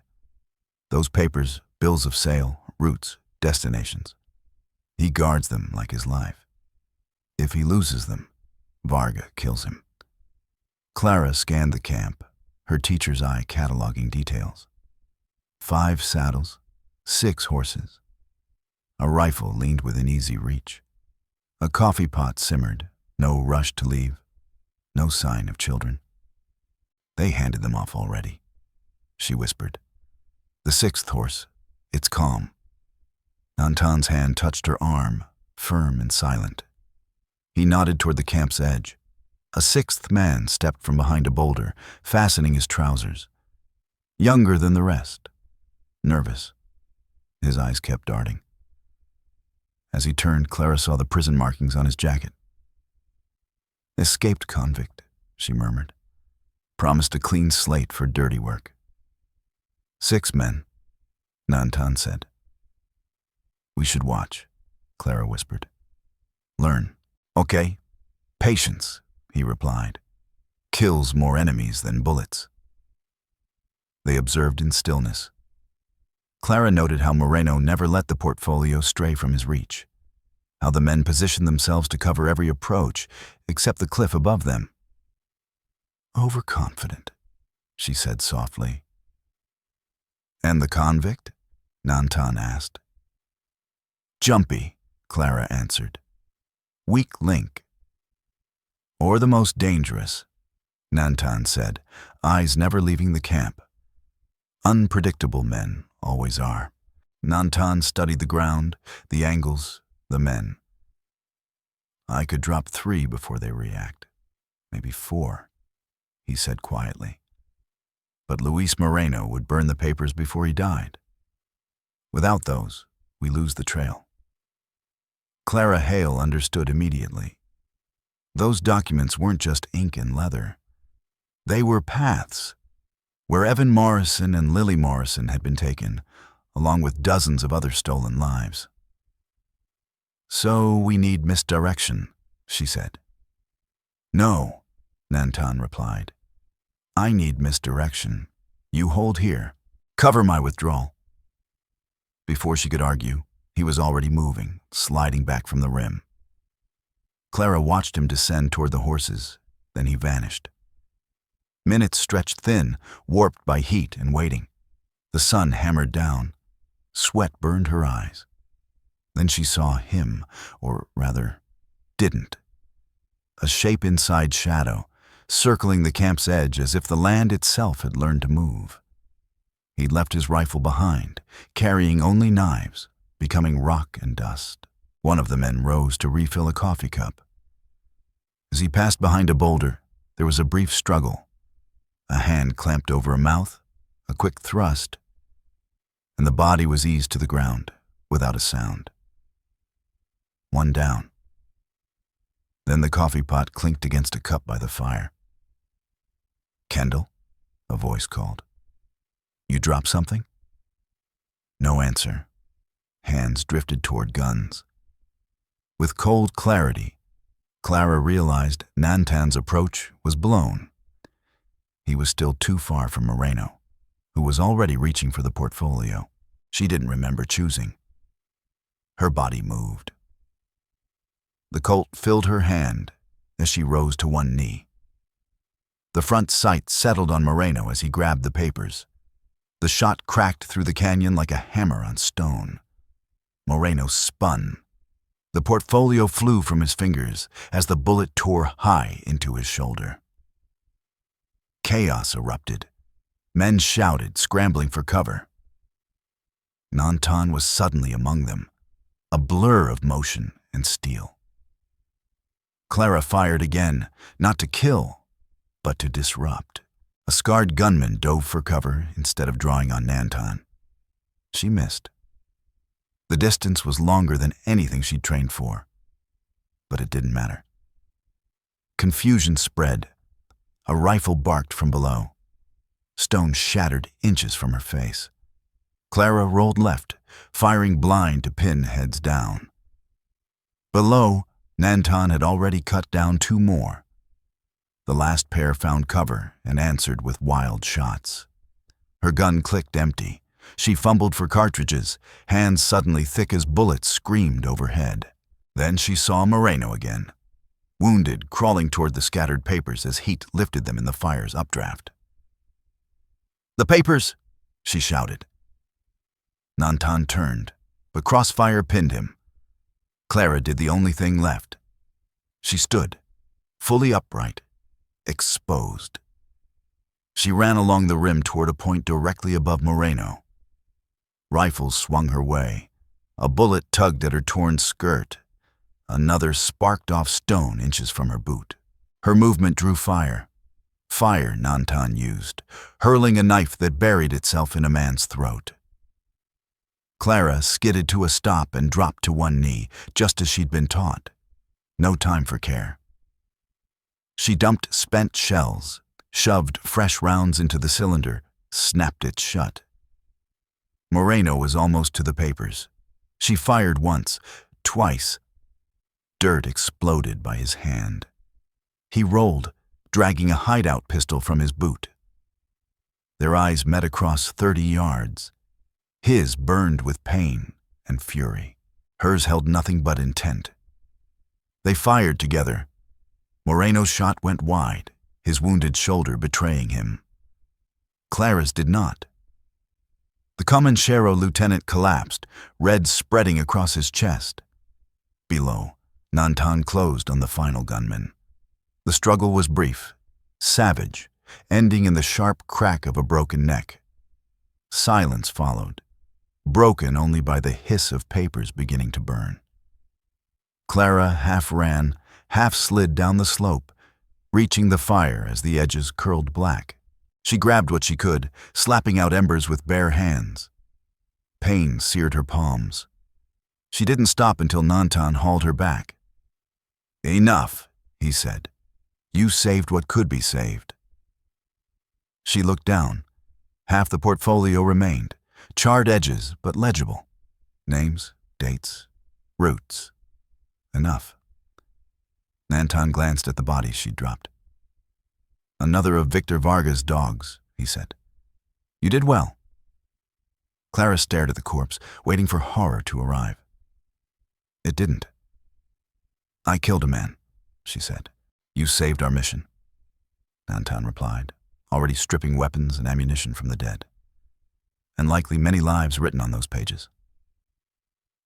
Those papers, bills of sale, routes, destinations. He guards them like his life. If he loses them, Varga kills him. Clara scanned the camp, her teacher's eye cataloging details. 5 saddles, 6 horses. A rifle leaned within easy reach. A coffee pot simmered, no rush to leave, no sign of children. They handed them off already, she whispered. The 6th horse, it's calm. Nantan's hand touched her arm, firm and silent. He nodded toward the camp's edge. A 6th man stepped from behind a boulder, fastening his trousers. Younger than the rest, nervous. His eyes kept darting. As he turned, Clara saw the prison markings on his jacket. Escaped convict, she murmured. Promised a clean slate for dirty work. 6 men, Nantan said. We should watch, Clara whispered. Learn. Okay. Patience, he replied. Kills more enemies than bullets. They observed in stillness. Clara noted how Moreno never let the portfolio stray from his reach, how the men positioned themselves to cover every approach except the cliff above them. Overconfident, she said softly. And the convict? Nantan asked. Jumpy, Clara answered. Weak link. Or the most dangerous, Nantan said, eyes never leaving the camp. Unpredictable men always are. Nantan studied the ground, the angles, the men. I could drop 3 before they react. Maybe 4, he said quietly. But Luis Moreno would burn the papers before he died. Without those, we lose the trail. Clara Hale understood immediately. Those documents weren't just ink and leather. They were paths, where Evan Morrison and Lily Morrison had been taken, along with dozens of other stolen lives. So we need misdirection, she said. No, Nantan replied. I need misdirection. You hold here. Cover my withdrawal. Before she could argue, he was already moving, sliding back from the rim. Clara watched him descend toward the horses, then he vanished. Minutes stretched thin, warped by heat and waiting. The sun hammered down. Sweat burned her eyes. Then she saw him, or rather, didn't. A shape inside shadow, circling the camp's edge as if the land itself had learned to move. He'd left his rifle behind, carrying only knives, becoming rock and dust. One of the men rose to refill a coffee cup. As he passed behind a boulder, there was a brief struggle. A hand clamped over a mouth, a quick thrust, and the body was eased to the ground without a sound. One down. Then the coffee pot clinked against a cup by the fire. Kendall, a voice called. You dropped something? No answer. Hands drifted toward guns. With cold clarity, Clara realized Nantan's approach was blown. He was still too far from Moreno, who was already reaching for the portfolio. She didn't remember choosing. Her body moved. The Colt filled her hand as she rose to one knee. The front sight settled on Moreno as he grabbed the papers. The shot cracked through the canyon like a hammer on stone. Moreno spun. The portfolio flew from his fingers as the bullet tore high into his shoulder. Chaos erupted. Men shouted, scrambling for cover. Nantan was suddenly among them, a blur of motion and steel. Clara fired again, not to kill, but to disrupt. A scarred gunman dove for cover instead of drawing on Nantan. She missed. The distance was longer than anything she'd trained for. but it didn't matter. Confusion spread. A rifle barked from below. Stone shattered inches from her face. Clara rolled left, firing blind to pin heads down. Below, Nantan had already cut down 2 more. The last pair found cover and answered with wild shots. Her gun clicked empty. She fumbled for cartridges. Hands suddenly thick as bullets screamed overhead. Then she saw Moreno again, wounded, crawling toward the scattered papers as heat lifted them in the fire's updraft. "The papers!" she shouted. Nantan turned, but crossfire pinned him. Clara did the only thing left. She stood, fully upright, exposed. She ran along the rim toward a point directly above Moreno. Rifles swung her way. A bullet tugged at her torn skirt. Another sparked off stone inches from her boot. Her movement drew fire. Fire Nantan used, hurling a knife that buried itself in a man's throat. Clara skidded to a stop and dropped to one knee, just as she'd been taught. No time for care. She dumped spent shells, shoved fresh rounds into the cylinder, snapped it shut. Moreno was almost to the papers. She fired once, twice. Dirt exploded by his hand. He rolled, dragging a hideout pistol from his boot. Their eyes met across 30 yards. His burned with pain and fury. Hers held nothing but intent. They fired together. Moreno's shot went wide, his wounded shoulder betraying him. Clara's did not. The Comanchero lieutenant collapsed, red spreading across his chest. Below, Nantan closed on the final gunman. The struggle was brief, savage, ending in the sharp crack of a broken neck. Silence followed, broken only by the hiss of papers beginning to burn. Clara half ran, half slid down the slope, reaching the fire as the edges curled black. She grabbed what she could, slapping out embers with bare hands. Pain seared her palms. She didn't stop until Nantan hauled her back. "Enough," he said. "You saved what could be saved." She looked down. Half the portfolio remained, charred edges but legible. Names, dates, roots. Enough. Nantan glanced at the bodies she'd dropped. "Another of Victor Vargas' dogs," he said. "You did well." Clara stared at the corpse, waiting for horror to arrive. It didn't. "I killed a man," she said. "You saved our mission," Nantan replied, already stripping weapons and ammunition from the dead. "And likely many lives written on those pages."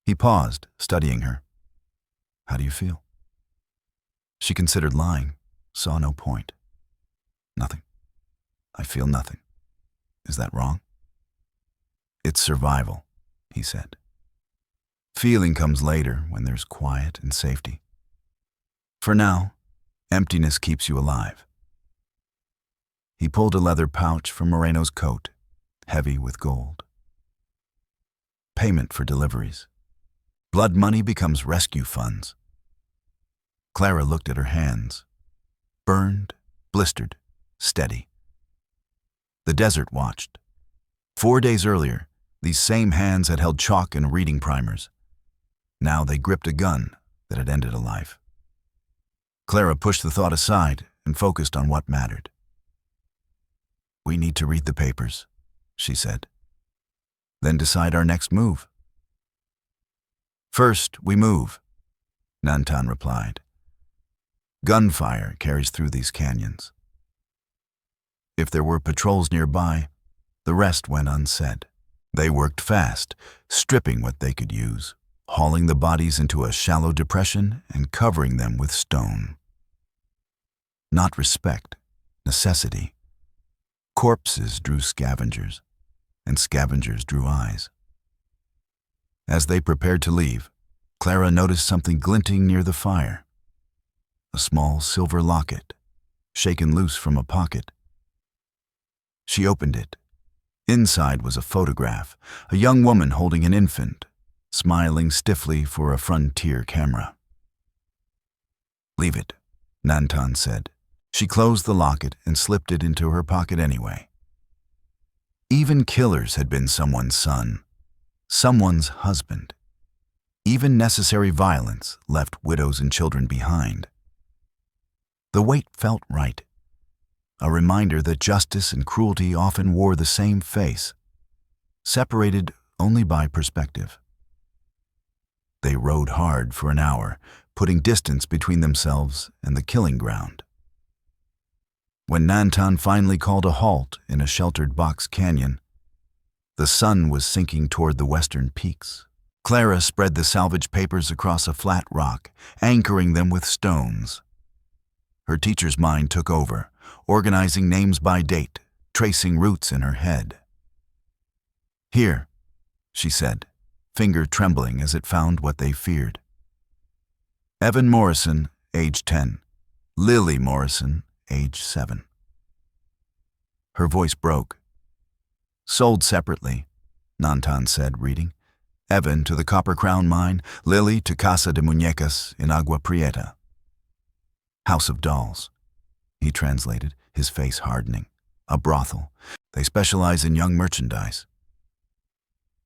He paused, studying her. "How do you feel?" She considered lying, saw no point. "Nothing. I feel nothing. Is that wrong?" "It's survival," he said. "Feeling comes later when there's quiet and safety. For now, emptiness keeps you alive." He pulled a leather pouch from Moreno's coat, heavy with gold. Payment for deliveries. Blood money becomes rescue funds. Clara looked at her hands. Burned, blistered, steady. The desert watched. 4 days earlier, these same hands had held chalk and reading primers. Now they gripped a gun that had ended a life. Clara pushed the thought aside and focused on what mattered. "We need to read the papers," she said. "Then decide our next move." "First, we move," Nantan replied. "Gunfire carries through these canyons." If there were patrols nearby, the rest went unsaid. They worked fast, stripping what they could use, hauling the bodies into a shallow depression and covering them with stone. Not respect, necessity. Corpses drew scavengers, and scavengers drew eyes. As they prepared to leave, Clara noticed something glinting near the fire. A small silver locket, shaken loose from a pocket. She opened it. Inside was a photograph, a young woman holding an infant, smiling stiffly for a frontier camera. Leave it, Nantan said. She closed the locket and slipped it into her pocket anyway. Even killers had been someone's son, someone's husband. Even necessary violence left widows and children behind. The weight felt right, a reminder that justice and cruelty often wore the same face, separated only by perspective. They rode hard for an hour, putting distance between themselves and the killing ground. When Nantan finally called a halt in a sheltered box canyon, the sun was sinking toward the western peaks. Clara spread the salvage papers across a flat rock, anchoring them with stones. Her teacher's mind took over, organizing names by date, tracing routes in her head. Here, she said, finger trembling as it found what they feared. Evan Morrison, age 10. Lily Morrison, age 7. Her voice broke. Sold separately, Nantan said, reading. Evan to the Copper Crown Mine, Lily to Casa de Muñecas in Agua Prieta. House of Dolls, he translated, his face hardening. A brothel. They specialize in young merchandise.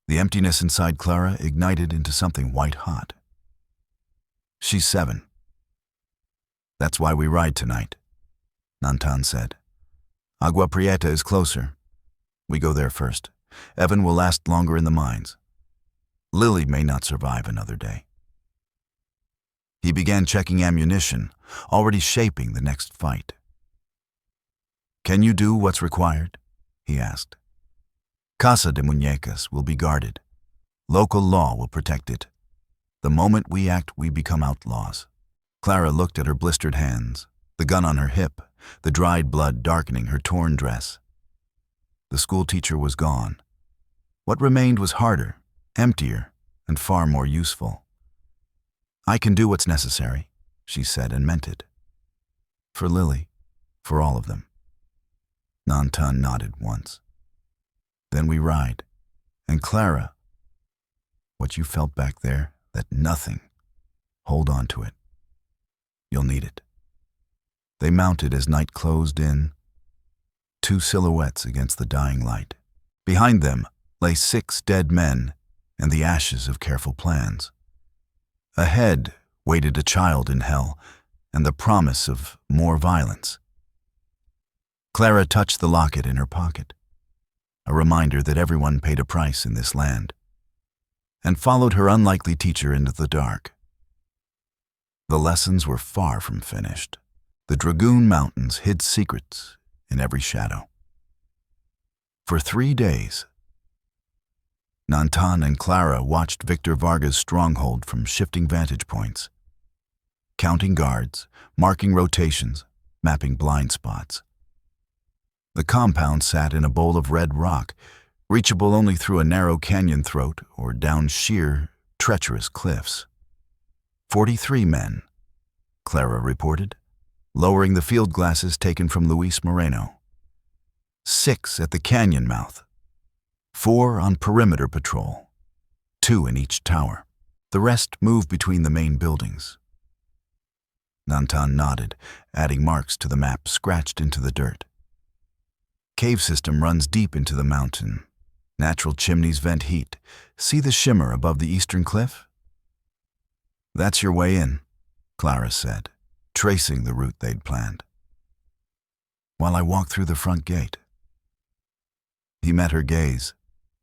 The emptiness inside Clara ignited into something white-hot. She's 7. That's why we ride tonight, Nantan said. Agua Prieta is closer. We go there first. Evan will last longer in the mines. Lily may not survive another day. He began checking ammunition, already shaping the next fight. Can you do what's required? He asked. Casa de Muñecas will be guarded. Local law will protect it. The moment we act, we become outlaws. Clara looked at her blistered hands, the gun on her hip, the dried blood darkening her torn dress. The schoolteacher was gone. What remained was harder, emptier, and far more useful. I can do what's necessary, she said, and meant it. For Lily, for all of them. Nantan nodded once. Then we ride. And Clara, what you felt back there, that nothing, hold on to it. You'll need it. They mounted as night closed in, 2 silhouettes against the dying light. Behind them lay 6 dead men and the ashes of careful plans. Ahead waited a child in hell and the promise of more violence. Clara touched the locket in her pocket, a reminder that everyone paid a price in this land, and followed her unlikely teacher into the dark. The lessons were far from finished. The Dragoon Mountains hid secrets in every shadow. For 3 days, Nantan and Clara watched Victor Varga's stronghold from shifting vantage points, counting guards, marking rotations, mapping blind spots. The compound sat in a bowl of red rock, reachable only through a narrow canyon throat or down sheer, treacherous cliffs. 43 men, Clara reported, lowering the field glasses taken from Luis Moreno. 6 at the canyon mouth, 4 on perimeter patrol, 2 in each tower. The rest moved between the main buildings. Nantan nodded, adding marks to the map scratched into the dirt. Cave system runs deep into the mountain. Natural chimneys vent heat. See the shimmer above the eastern cliff? That's your way in, Clara said, tracing the route they'd planned. While I walked through the front gate. He met her gaze.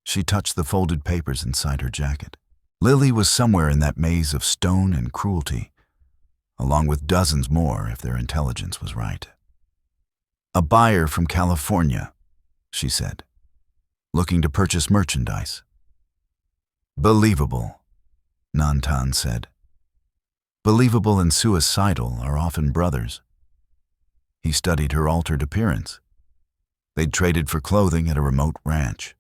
She touched the folded papers inside her jacket. Lily was somewhere in that maze of stone and cruelty, along with dozens more if their intelligence was right. A buyer from California, she said, looking to purchase merchandise. Believable, Nantan said. Believable and suicidal are often brothers. He studied her altered appearance. They'd traded for clothing at a remote ranch.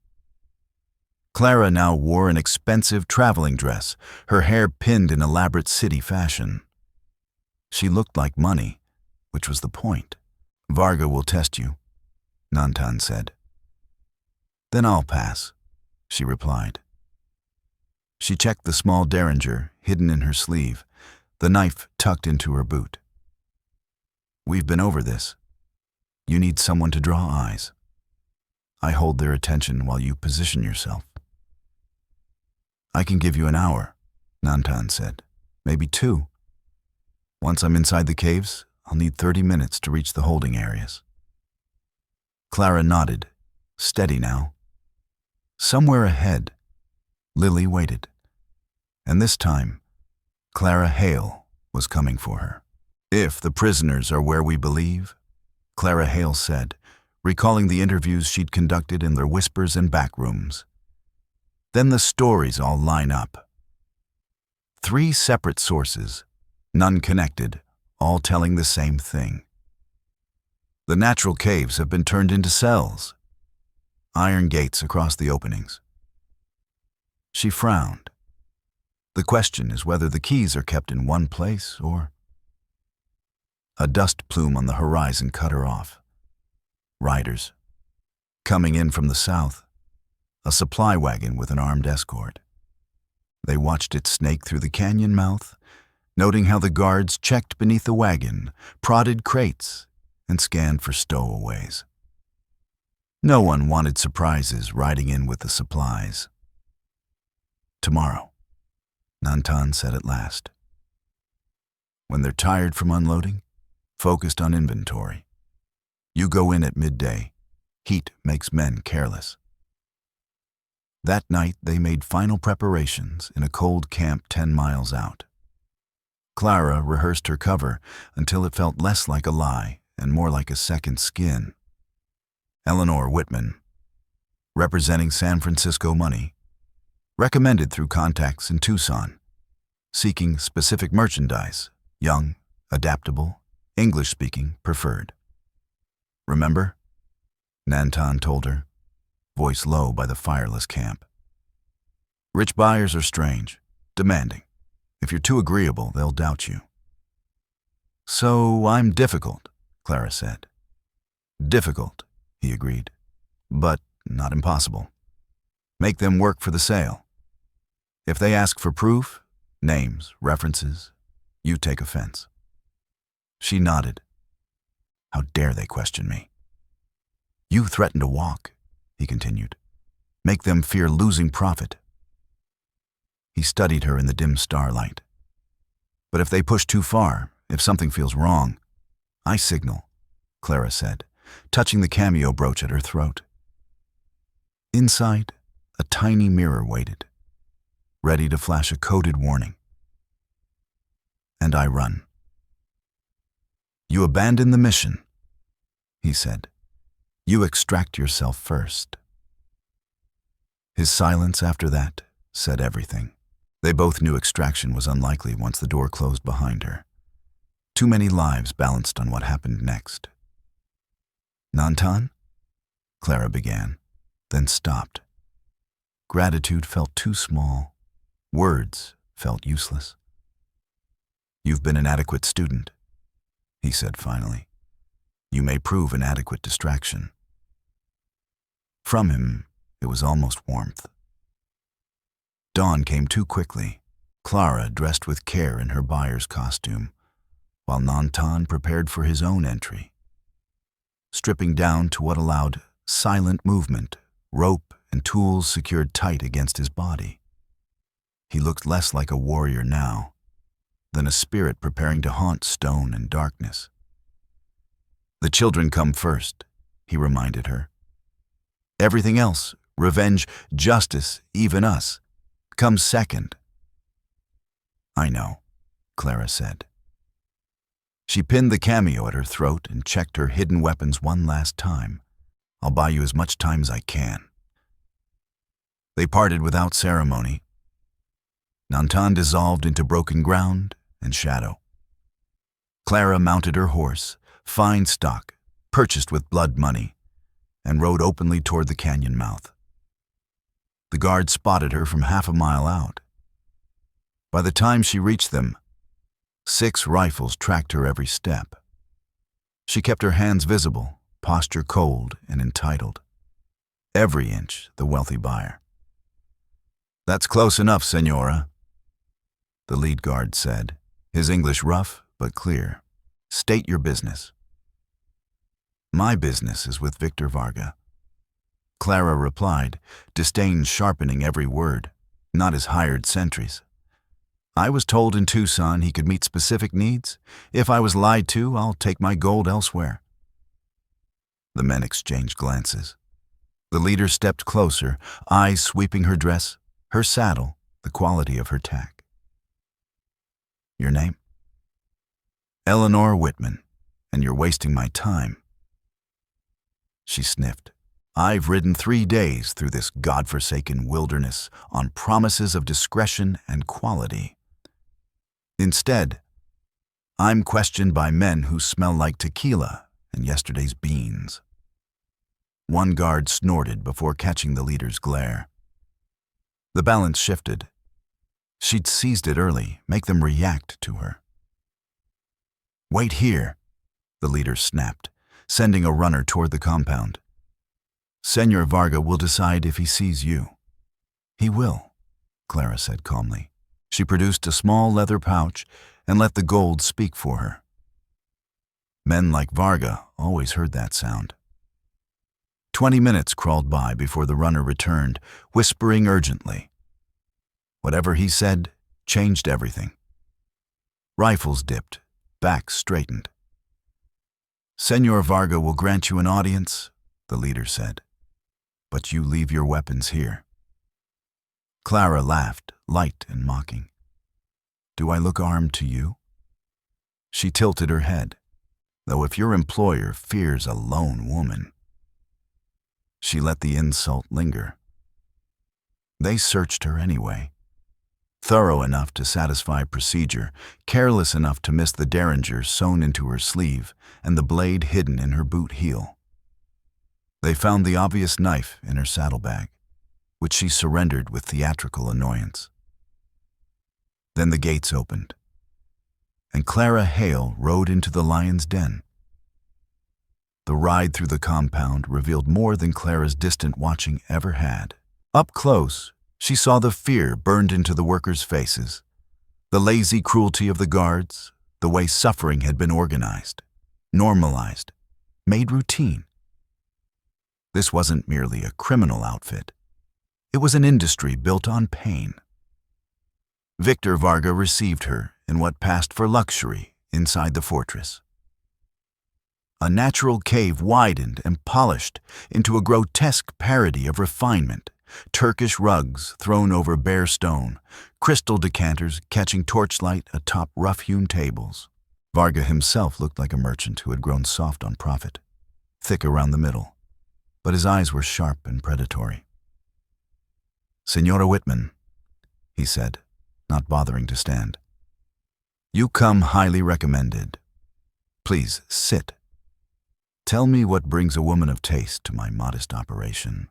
Clara now wore an expensive traveling dress, her hair pinned in elaborate city fashion. She looked like money, which was the point. Varga will test you, Nantan said. Then I'll pass, she replied. She checked the small derringer hidden in her sleeve, the knife tucked into her boot. We've been over this. You need someone to draw eyes. I hold their attention while you position yourself. I can give you an hour, Nantan said. Maybe 2. Once I'm inside the caves, I'll need 30 minutes to reach the holding areas. Clara nodded, steady now. Somewhere ahead, Lily waited. And this time, Clara Hale was coming for her. If the prisoners are where we believe, Clara Hale said, recalling the interviews she'd conducted in their whispers and back rooms, then the stories all line up. 3 separate sources, none connected, all telling the same thing. The natural caves have been turned into cells. Iron gates across the openings. She frowned. The question is whether the keys are kept in one place or... A dust plume on the horizon cut her off. Riders. Coming in from the south. A supply wagon with an armed escort. They watched it snake through the canyon mouth, noting how the guards checked beneath the wagon, prodded crates, and scanned for stowaways. No one wanted surprises riding in with the supplies. Tomorrow, Nantan said at last. When they're tired from unloading, focused on inventory. You go in at midday. Heat makes men careless. That night, they made final preparations in a cold camp 10 miles out. Clara rehearsed her cover until it felt less like a lie and more like a second skin. Eleanor Whitman, representing San Francisco Money, recommended through contacts in Tucson, seeking specific merchandise, young, adaptable, English-speaking, preferred. Remember? Nantan told her, voice low by the fireless camp. Rich buyers are strange, demanding. If you're too agreeable, they'll doubt you. So I'm difficult, Clara said. Difficult, he agreed, but not impossible. Make them work for the sale. If they ask for proof, names, references, you take offense. She nodded. How dare they question me? You threaten to walk, he continued. Make them fear losing profit. He studied her in the dim starlight. But if they push too far, if something feels wrong, I signal, Clara said, touching the cameo brooch at her throat. Inside, a tiny mirror waited, ready to flash a coded warning. And I run. You abandon the mission, he said. You extract yourself first. His silence after that said everything. They both knew extraction was unlikely once the door closed behind her. Too many lives balanced on what happened next. Nantan? Clara began, then stopped. Gratitude felt too small. Words felt useless. You've been an adequate student, he said finally. You may prove an adequate distraction. From him, it was almost warmth. Dawn came too quickly, Clara dressed with care in her buyer's costume, while Nantan prepared for his own entry. Stripping down to what allowed silent movement, rope and tools secured tight against his body. He looked less like a warrior now than a spirit preparing to haunt stone and darkness. The children come first, he reminded her. Everything else, revenge, justice, even us, comes second. I know, Clara said. She pinned the cameo at her throat and checked her hidden weapons one last time. I'll buy you as much time as I can. They parted without ceremony. Nantan dissolved into broken ground and shadow. Clara mounted her horse, fine stock, purchased with blood money, and rode openly toward the canyon mouth. The guard spotted her from half a mile out. By the time she reached them, 6 rifles tracked her every step. She kept her hands visible, posture cold and entitled. Every inch the wealthy buyer. That's close enough, Senora, the lead guard said, his English rough but clear. State your business. My business is with Victor Varga. Clara replied, disdain sharpening every word, not his hired sentries. I was told in Tucson he could meet specific needs. If I was lied to, I'll take my gold elsewhere. The men exchanged glances. The leader stepped closer, eyes sweeping her dress, her saddle, the quality of her tack. Your name? Eleanor Whitman, and you're wasting my time. She sniffed. I've ridden 3 days through this godforsaken wilderness on promises of discretion and quality. Instead, I'm questioned by men who smell like tequila and yesterday's beans. One guard snorted before catching the leader's glare. The balance shifted. She'd seized it early, make them react to her. Wait here, the leader snapped, sending a runner toward the compound. Senor Varga will decide if he sees you. He will, Clara said calmly. She produced a small leather pouch and let the gold speak for her. Men like Varga always heard that sound. 20 minutes crawled by before the runner returned, whispering urgently. Whatever he said changed everything. Rifles dipped, backs straightened. Senor Varga will grant you an audience, the leader said, but you leave your weapons here. Clara laughed, light and mocking. Do I look armed to you? She tilted her head, though if your employer fears a lone woman. She let the insult linger. They searched her anyway. Thorough enough to satisfy procedure, careless enough to miss the derringer sewn into her sleeve and the blade hidden in her boot heel. They found the obvious knife in her saddlebag, which she surrendered with theatrical annoyance. Then the gates opened, and Clara Hale rode into the lion's den. The ride through the compound revealed more than Clara's distant watching ever had. Up close, she saw the fear burned into the workers' faces, the lazy cruelty of the guards, the way suffering had been organized, normalized, made routine. This wasn't merely a criminal outfit. It was an industry built on pain. Victor Varga received her in what passed for luxury inside the fortress. A natural cave widened and polished into a grotesque parody of refinement. Turkish rugs thrown over bare stone, crystal decanters catching torchlight atop rough-hewn tables. Varga himself looked like a merchant who had grown soft on profit, thick around the middle, but his eyes were sharp and predatory. Senora Whitman, he said, not bothering to stand. You come highly recommended. Please sit. Tell me what brings a woman of taste to my modest operation.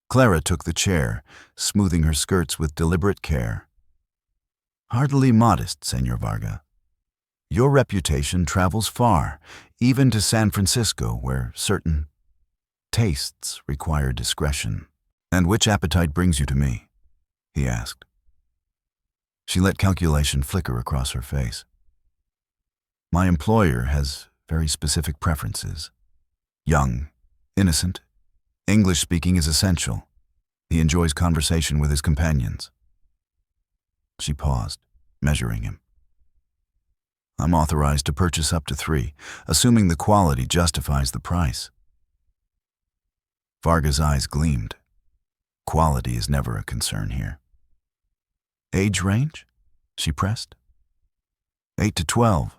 Clara took the chair, smoothing her skirts with deliberate care. Hardly modest, Senor Varga. Your reputation travels far, even to San Francisco, where certain tastes require discretion. And which appetite brings you to me? He asked. She let calculation flicker across her face. My employer has very specific preferences. Young, innocent, English speaking is essential. He enjoys conversation with his companions. She paused, measuring him. I'm authorized to purchase up to 3, assuming the quality justifies the price. Varga's eyes gleamed. Quality is never a concern here. Age range? She pressed. 8 to 12,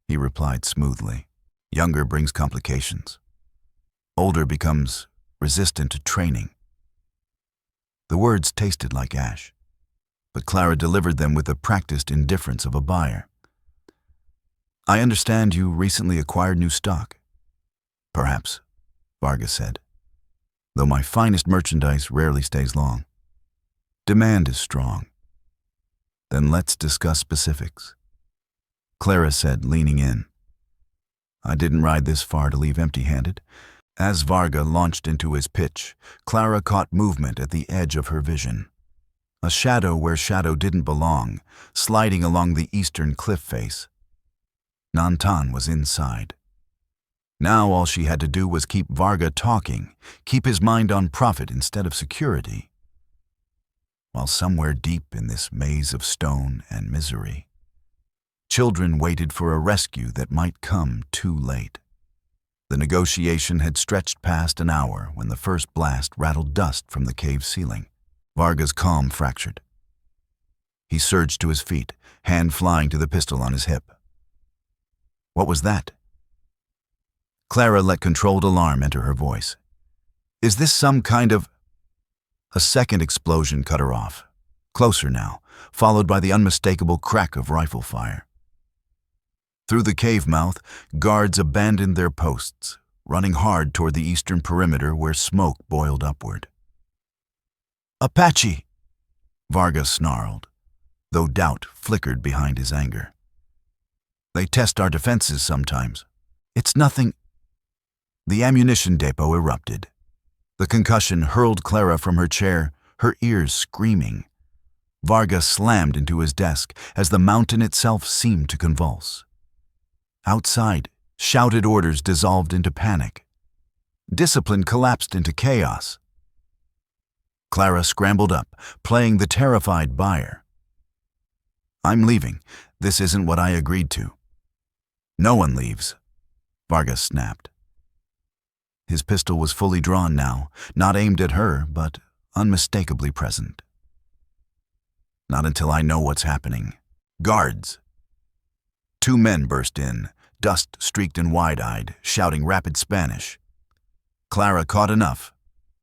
he replied smoothly. Younger brings complications. Older becomes resistant to training. The words tasted like ash, but Clara delivered them with the practiced indifference of a buyer. I understand you recently acquired new stock. Perhaps, Varga said, though my finest merchandise rarely stays long. Demand is strong. Then let's discuss specifics. Clara said, leaning in. I didn't ride this far to leave empty-handed. As Varga launched into his pitch, Clara caught movement at the edge of her vision. A shadow where shadow didn't belong, sliding along the eastern cliff face. Nantan was inside. Now all she had to do was keep Varga talking, keep his mind on profit instead of security. While somewhere deep in this maze of stone and misery, children waited for a rescue that might come too late. The negotiation had stretched past an hour when the first blast rattled dust from the cave ceiling. Varga's calm fractured. He surged to his feet, hand flying to the pistol on his hip. What was that? Clara let controlled alarm enter her voice. Is this some kind of... A second explosion cut her off, closer now, followed by the unmistakable crack of rifle fire. Through the cave mouth, guards abandoned their posts, running hard toward the eastern perimeter where smoke boiled upward. Apache! Varga snarled, though doubt flickered behind his anger. They test our defenses sometimes. It's nothing. The ammunition depot erupted. The concussion hurled Clara from her chair, her ears screaming. Varga slammed into his desk as the mountain itself seemed to convulse. Outside, shouted orders dissolved into panic. Discipline collapsed into chaos. Clara scrambled up, playing the terrified buyer. I'm leaving. This isn't what I agreed to. No one leaves, Varga snapped. His pistol was fully drawn now, not aimed at her, but unmistakably present. Not until I know what's happening. Guards! 2 men burst in, dust-streaked and wide-eyed, shouting rapid Spanish. Clara caught enough.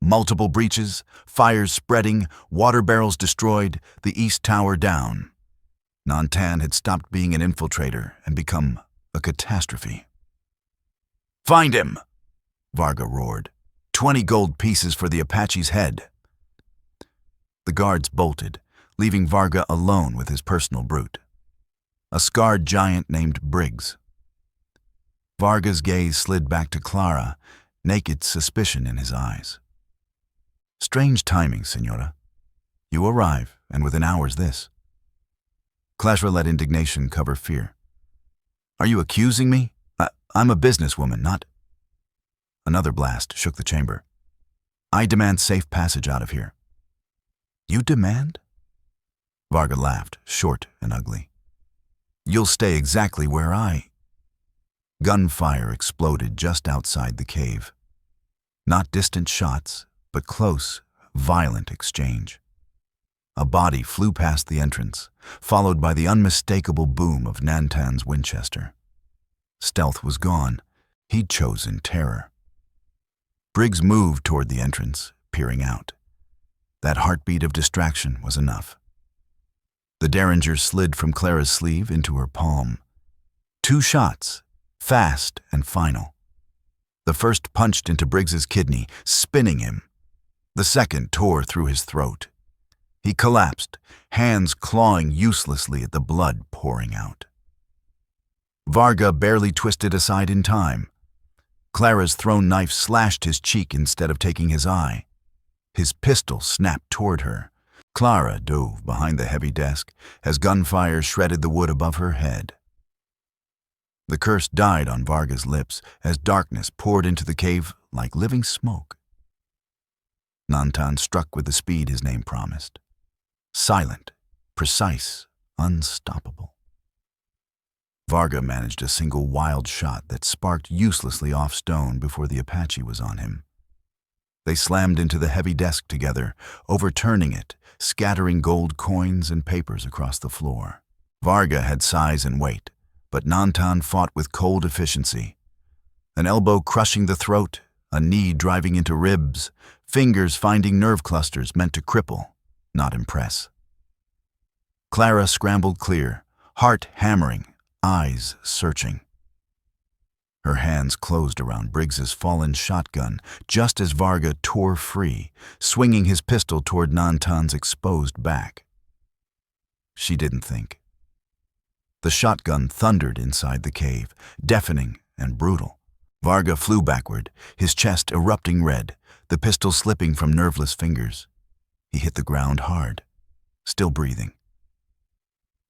Multiple breaches, fires spreading, water barrels destroyed, the east tower down. Nantan had stopped being an infiltrator and become a catastrophe. Find him! Varga roared. 20 gold pieces for the Apache's head. The guards bolted, leaving Varga alone with his personal brute. A scarred giant named Briggs. Varga's gaze slid back to Clara, naked suspicion in his eyes. Strange timing, Senora. You arrive, and within hours this. Clara let indignation cover fear. Are you accusing me? I'm a businesswoman, not... Another blast shook the chamber. I demand safe passage out of here. You demand? Varga laughed, short and ugly. You'll stay exactly where I... Gunfire exploded just outside the cave. Not distant shots, but close, violent exchange. A body flew past the entrance, followed by the unmistakable boom of Nantan's Winchester. Stealth was gone. He'd chosen terror. Briggs moved toward the entrance, peering out. That heartbeat of distraction was enough. The derringer slid from Clara's sleeve into her palm. 2 shots, fast and final. The first punched into Briggs's kidney, spinning him. The second tore through his throat. He collapsed, hands clawing uselessly at the blood pouring out. Varga barely twisted aside in time. Clara's thrown knife slashed his cheek instead of taking his eye. His pistol snapped toward her. Clara dove behind the heavy desk as gunfire shredded the wood above her head. The curse died on Varga's lips as darkness poured into the cave like living smoke. Nantan struck with the speed his name promised. Silent, precise, unstoppable. Varga managed a single wild shot that sparked uselessly off stone before the Apache was on him. They slammed into the heavy desk together, overturning it, scattering gold coins and papers across the floor. Varga had size and weight, but Nantan fought with cold efficiency. An elbow crushing the throat, a knee driving into ribs, fingers finding nerve clusters meant to cripple, not impress. Clara scrambled clear, heart hammering, eyes searching. Her hands closed around Briggs's fallen shotgun just as Varga tore free, swinging his pistol toward Nantan's exposed back. She didn't think. The shotgun thundered inside the cave, deafening and brutal. Varga flew backward, his chest erupting red, the pistol slipping from nerveless fingers. He hit the ground hard, still breathing.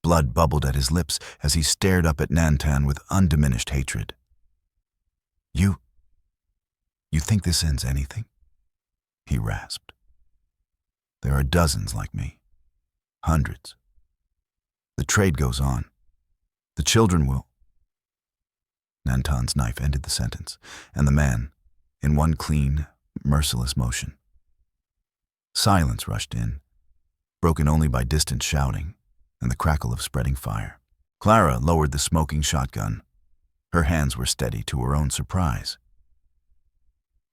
Blood bubbled at his lips as he stared up at Nantan with undiminished hatred. You... You think this ends anything? He rasped. There are dozens like me. Hundreds. The trade goes on. The children will. Nantan's knife ended the sentence, and the man, in one clean, merciless motion. Silence rushed in, broken only by distant shouting and the crackle of spreading fire. Clara lowered the smoking shotgun. Her hands were steady to her own surprise.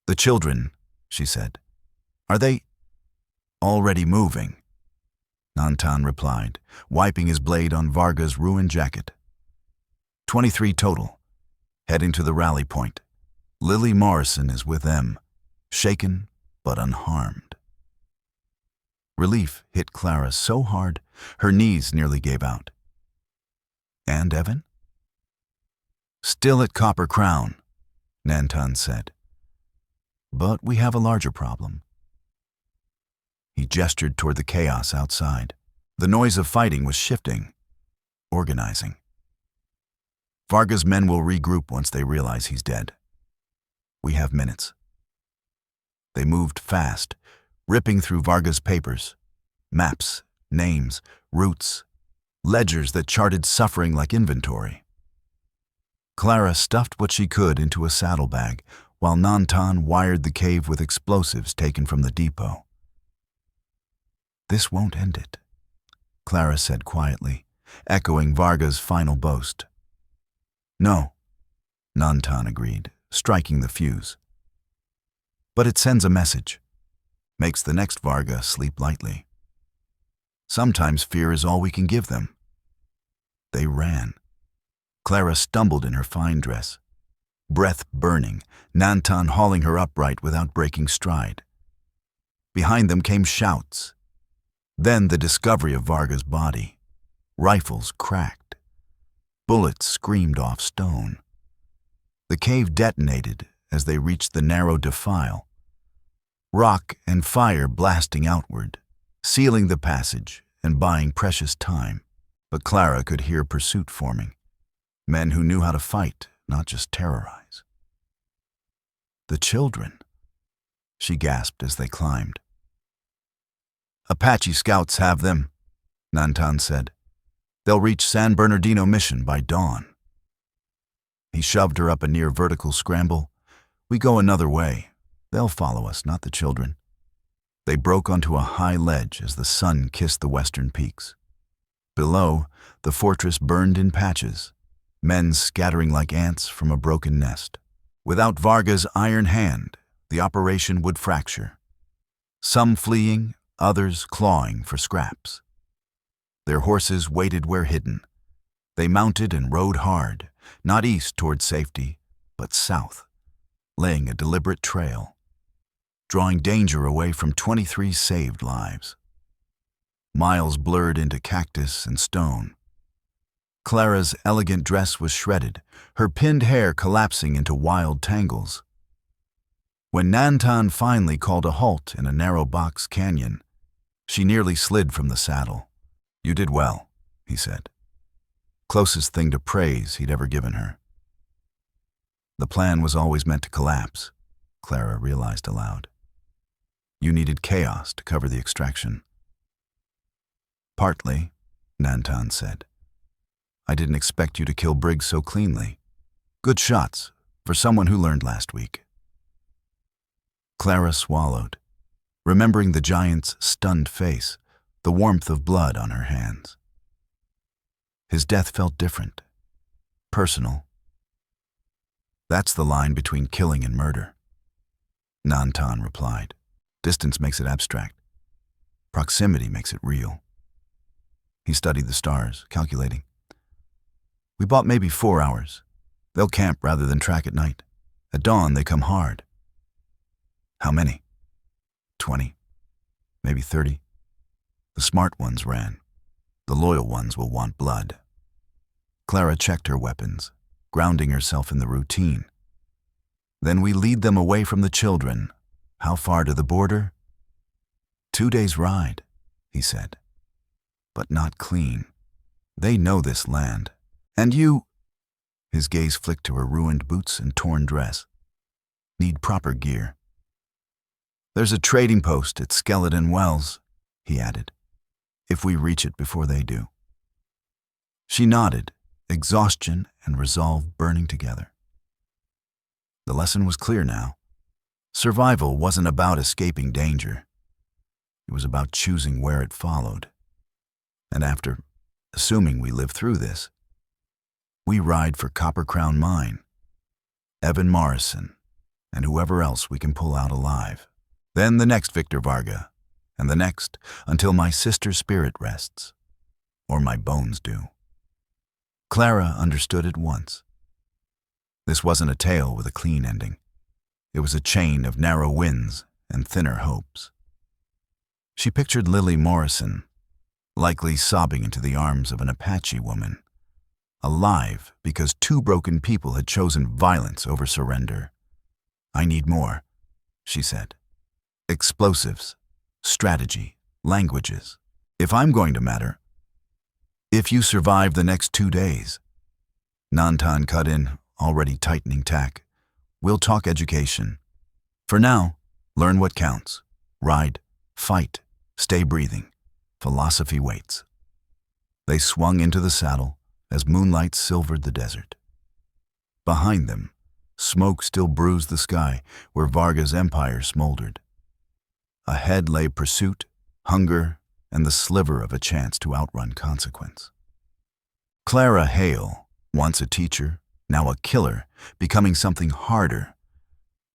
The children, she said. Are they already moving? Nantan replied, wiping his blade on Varga's ruined jacket. 23 total, heading to the rally point. Lily Morrison is with them, shaken but unharmed. Relief hit Clara so hard, her knees nearly gave out. And Evan? Still at Copper Crown, Nantan said. But we have a larger problem. He gestured toward the chaos outside. The noise of fighting was shifting, organizing. Varga's men will regroup once they realize he's dead. We have minutes. They moved fast, ripping through Varga's papers. Maps, names, routes, ledgers that charted suffering like inventory. Clara stuffed what she could into a saddlebag, while Nantan wired the cave with explosives taken from the depot. This won't end it, Clara said quietly, echoing Varga's final boast. No, Nantan agreed, striking the fuse. But it sends a message, makes the next Varga sleep lightly. Sometimes fear is all we can give them. They ran. Clara stumbled in her fine dress, breath burning, Nantan hauling her upright without breaking stride. Behind them came shouts. Then the discovery of Varga's body. Rifles cracked. Bullets screamed off stone. The cave detonated as they reached the narrow defile. Rock and fire blasting outward, sealing the passage and buying precious time. But Clara could hear pursuit forming. Men who knew how to fight, not just terrorize. The children, she gasped as they climbed. Apache scouts have them, Nantan said. They'll reach San Bernardino Mission by dawn. He shoved her up a near vertical scramble. We go another way. They'll follow us, not the children. They broke onto a high ledge as the sun kissed the western peaks. Below, the fortress burned in patches, men scattering like ants from a broken nest. Without Varga's iron hand, the operation would fracture. Some fleeing, others clawing for scraps. Their horses waited where hidden. They mounted and rode hard, not east toward safety, but south, laying a deliberate trail, drawing danger away from 23 saved lives. Miles blurred into cactus and stone. Clara's elegant dress was shredded, her pinned hair collapsing into wild tangles. When Nantan finally called a halt in a narrow box canyon, she nearly slid from the saddle. You did well, he said. Closest thing to praise he'd ever given her. The plan was always meant to collapse, Clara realized aloud. You needed chaos to cover the extraction. Partly, Nantan said. I didn't expect you to kill Briggs so cleanly. Good shots, for someone who learned last week. Clara swallowed, remembering the giant's stunned face, the warmth of blood on her hands. His death felt different, personal. That's the line between killing and murder, Nantan replied. Distance makes it abstract. Proximity makes it real. He studied the stars, calculating. We bought maybe 4 hours. They'll camp rather than track at night. At dawn, they come hard. How many? 20, maybe 30. The smart ones ran. The loyal ones will want blood. Clara checked her weapons, grounding herself in the routine. Then we lead them away from the children. How far to the border? 2 days' ride, he said. But not clean. They know this land. And you... His gaze flicked to her ruined boots and torn dress. Need proper gear. There's a trading post at Skeleton Wells, he added, if we reach it before they do. She nodded, exhaustion and resolve burning together. The lesson was clear now. Survival wasn't about escaping danger. It was about choosing where it followed. And after, assuming we live through this, we ride for Copper Crown Mine, Evan Morrison, and whoever else we can pull out alive. Then the next Victor Varga, and the next, until my sister's spirit rests, or my bones do. Clara understood at once. This wasn't a tale with a clean ending. It was a chain of narrow wins and thinner hopes. She pictured Lily Morrison, likely sobbing into the arms of an Apache woman, alive because two broken people had chosen violence over surrender. I need more, she said. Explosives, strategy, languages. If I'm going to matter, if you survive the next 2 days, Nantan cut in, already tightening tack. We'll talk education. For now, learn what counts. Ride, fight, stay breathing. Philosophy waits. They swung into the saddle as moonlight silvered the desert. Behind them, smoke still bruised the sky where Varga's empire smoldered. Ahead lay pursuit, hunger, and the sliver of a chance to outrun consequence. Clara Hale, once a teacher, now a killer, becoming something harder,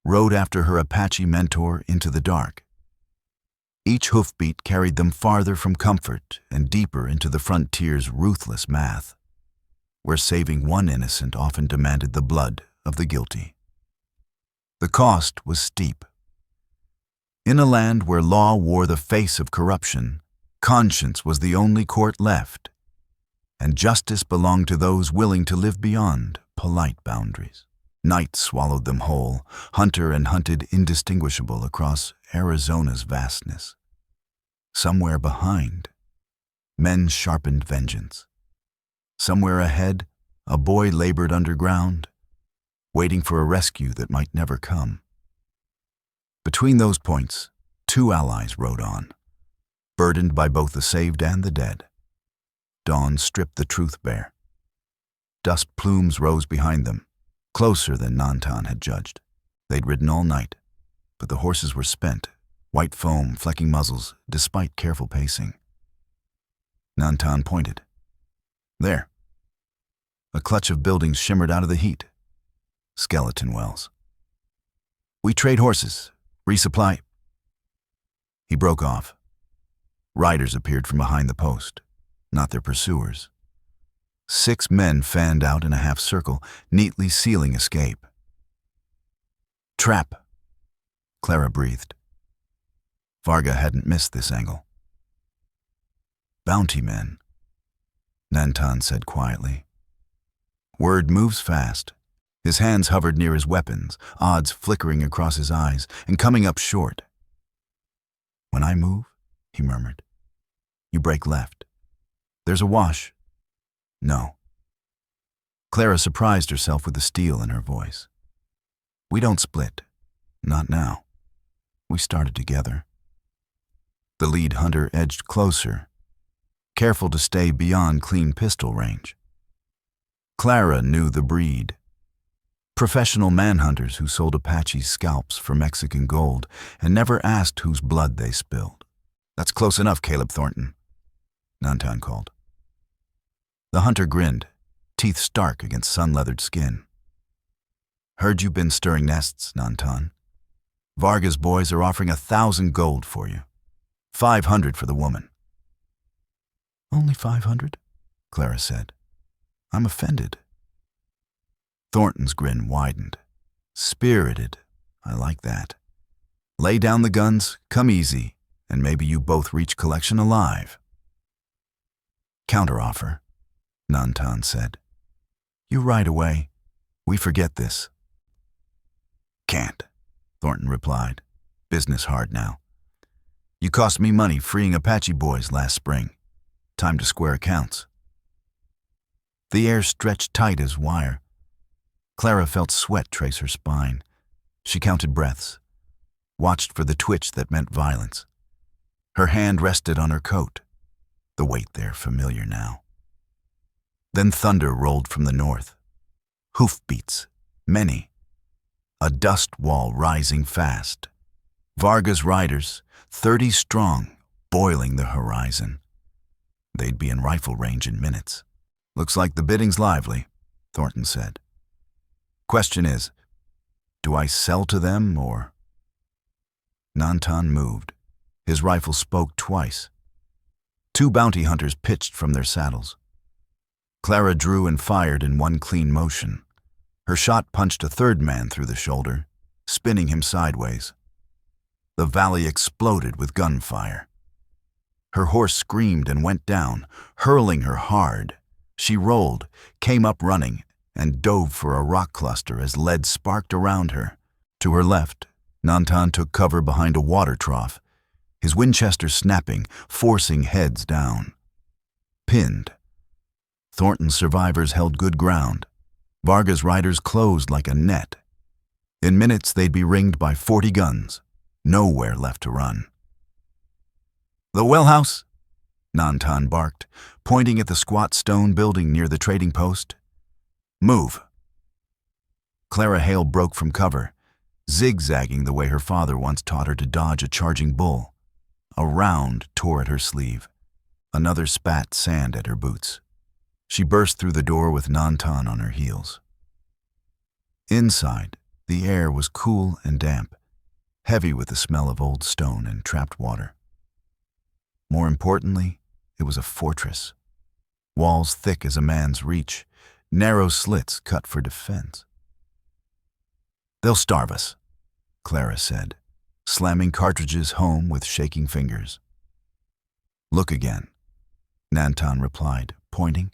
rode after her Apache mentor into the dark. Each hoofbeat carried them farther from comfort and deeper into the frontier's ruthless math, where saving one innocent often demanded the blood of the guilty. The cost was steep. In a land where law wore the face of corruption, conscience was the only court left, and justice belonged to those willing to live beyond polite boundaries. Night swallowed them whole, hunter and hunted indistinguishable across Arizona's vastness. Somewhere behind, men sharpened vengeance. Somewhere ahead, a boy labored underground, waiting for a rescue that might never come. Between those points, two allies rode on, burdened by both the saved and the dead. Dawn stripped the truth bare. Dust plumes rose behind them, closer than Nantan had judged. They'd ridden all night, but the horses were spent, white foam flecking muzzles despite careful pacing. Nantan pointed. There. A clutch of buildings shimmered out of the heat. Skeleton Wells. We trade horses. Resupply. He broke off. Riders appeared from behind the post, not their pursuers. 6 men fanned out in a half circle, neatly sealing escape. Trap, Clara breathed. Varga hadn't missed this angle. Bounty men, Nantan said quietly. Word moves fast. His hands hovered near his weapons, odds flickering across his eyes and coming up short. When I move, he murmured, you break left. There's a wash. No. Clara surprised herself with the steel in her voice. We don't split. Not now. We started together. The lead hunter edged closer, careful to stay beyond clean pistol range. Clara knew the breed. Professional manhunters who sold Apache's scalps for Mexican gold and never asked whose blood they spilled. That's close enough, Caleb Thornton, Nantan called. The hunter grinned, teeth stark against sun-leathered skin. Heard you've been stirring nests, Nantan. Varga's boys are offering 1,000 gold for you. 500 for the woman. Only 500? Clara said. I'm offended. Thornton's grin widened. Spirited. I like that. Lay down the guns, come easy, and maybe you both reach collection alive. Counteroffer, Nantan said. You ride away. We forget this. Can't, Thornton replied. Business hard now. You cost me money freeing Apache boys last spring. Time to square accounts. The air stretched tight as wire. Clara felt sweat trace her spine. She counted breaths, watched for the twitch that meant violence. Her hand rested on her coat, the weight there familiar now. Then thunder rolled from the north. Hoofbeats, many. A dust wall rising fast. Varga's riders, 30 strong, boiling the horizon. They'd be in rifle range in minutes. Looks like the bidding's lively, Thornton said. Question is, do I sell to them or? Nantan moved. His rifle spoke twice. 2 bounty hunters pitched from their saddles. Clara drew and fired in one clean motion. Her shot punched a third man through the shoulder, spinning him sideways. The valley exploded with gunfire. Her horse screamed and went down, hurling her hard. She rolled, came up running, and dove for a rock cluster as lead sparked around her. To her left, Nantan took cover behind a water trough, his Winchester snapping, forcing heads down. Pinned. Thornton's survivors held good ground. Varga's riders closed like a net. In minutes, they'd be ringed by 40 guns. Nowhere left to run. "The well house," Nantan barked, pointing at the squat stone building near the trading post. "Move." Clara Hale broke from cover, zigzagging the way her father once taught her to dodge a charging bull. A round tore at her sleeve. Another spat sand at her boots. She burst through the door with Nantan on her heels. Inside, the air was cool and damp, heavy with the smell of old stone and trapped water. More importantly, it was a fortress. Walls thick as a man's reach, narrow slits cut for defense. "They'll starve us," Clara said, slamming cartridges home with shaking fingers. "Look again," Nantan replied, pointing.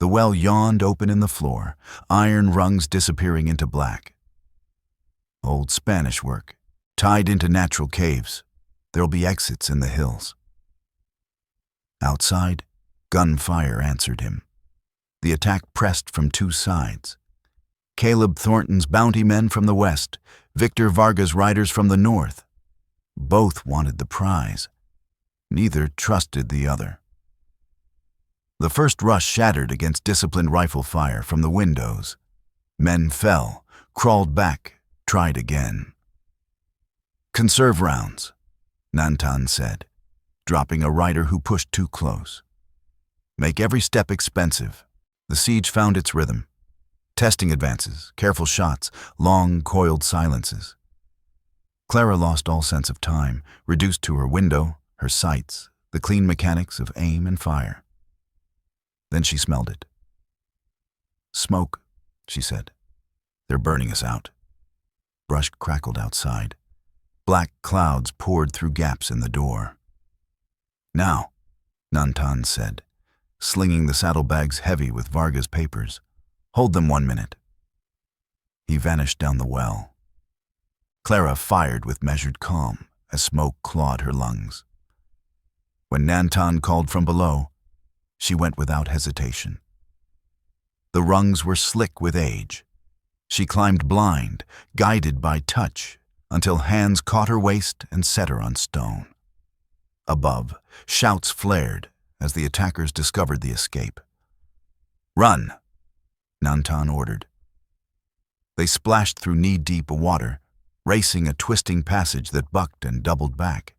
The well yawned open in the floor, iron rungs disappearing into black. Old Spanish work, tied into natural caves. There'll be exits in the hills. Outside, gunfire answered him. The attack pressed from 2 sides. Caleb Thornton's bounty men from the west, Victor Varga's riders from the north. Both wanted the prize. Neither trusted the other. The first rush shattered against disciplined rifle fire from the windows. Men fell, crawled back, tried again. "Conserve rounds," Nantan said, dropping a rider who pushed too close. "Make every step expensive." The siege found its rhythm. Testing advances, careful shots, long, coiled silences. Clara lost all sense of time, reduced to her window, her sights, the clean mechanics of aim and fire. Then she smelled it. "Smoke," she said. "They're burning us out." Brush crackled outside. Black clouds poured through gaps in the door. "Now," Nantan said, slinging the saddlebags heavy with Varga's papers. "Hold them 1 minute." He vanished down the well. Clara fired with measured calm as smoke clawed her lungs. When Nantan called from below, she went without hesitation. The rungs were slick with age. She climbed blind, guided by touch, until hands caught her waist and set her on stone. Above, shouts flared as the attackers discovered the escape. "Run," Nantan ordered. They splashed through knee-deep water, racing a twisting passage that bucked and doubled back.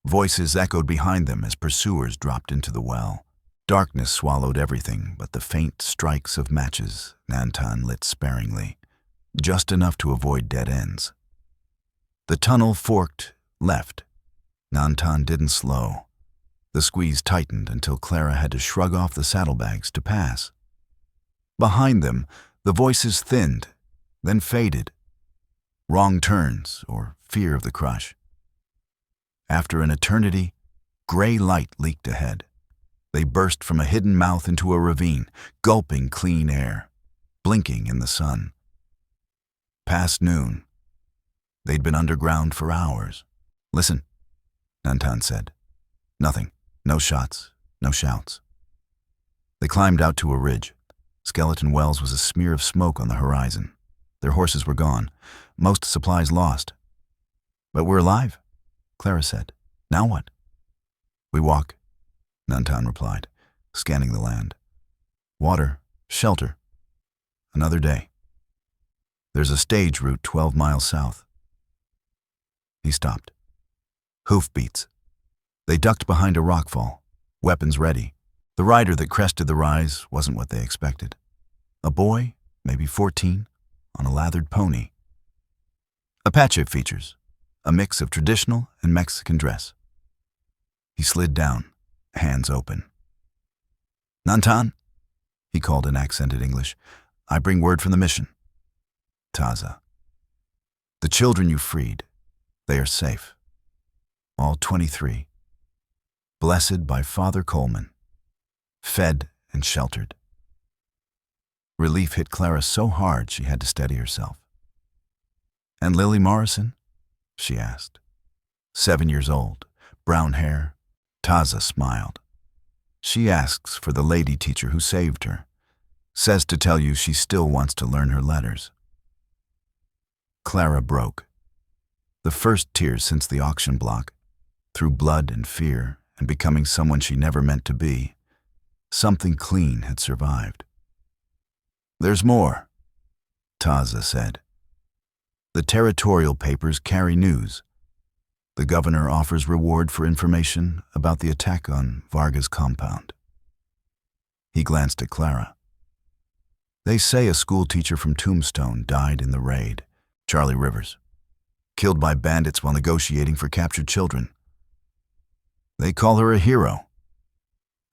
Voices echoed behind them as pursuers dropped into the well. Darkness swallowed everything but the faint strikes of matches Nantan lit sparingly, just enough to avoid dead ends. The tunnel forked left. Nantan didn't slow. The squeeze tightened until Clara had to shrug off the saddlebags to pass. Behind them, the voices thinned, then faded. Wrong turns or fear of the crush. After an eternity, gray light leaked ahead. They burst from a hidden mouth into a ravine, gulping clean air, blinking in the sun. Past noon. They'd been underground for hours. "Listen," Nantan said. "Nothing. No shots. No shouts." They climbed out to a ridge. Skeleton Wells was a smear of smoke on the horizon. Their horses were gone, most supplies lost. "But we're alive," Clara said. "Now what?" "We walk," Nantan replied, scanning the land. "Water, shelter. Another day. There's a stage route 12 miles south." He stopped. Hoofbeats. They ducked behind a rockfall, weapons ready. The rider that crested the rise wasn't what they expected. A boy, maybe 14, on a lathered pony. Apache features, a mix of traditional and Mexican dress. He slid down, hands open. "Nantan," he called in accented English, "I bring word from the mission." "Taza. The children you freed, they are safe. All 23. Blessed by Father Coleman. Fed and sheltered." Relief hit Clara so hard she had to steady herself. "And Lily Morrison?" she asked. 7 years old, brown hair. Taza smiled. "She asks for the lady teacher who saved her. Says to tell you she still wants to learn her letters." Clara broke. The first tears since the auction block, through blood and fear and becoming someone she never meant to be. Something clean had survived. "There's more," Taza said. "The territorial papers carry news. The governor offers reward for information about the attack on Varga's compound." He glanced at Clara. "They say a school teacher from Tombstone died in the raid, Charlie Rivers, killed by bandits while negotiating for captured children. They call her a hero."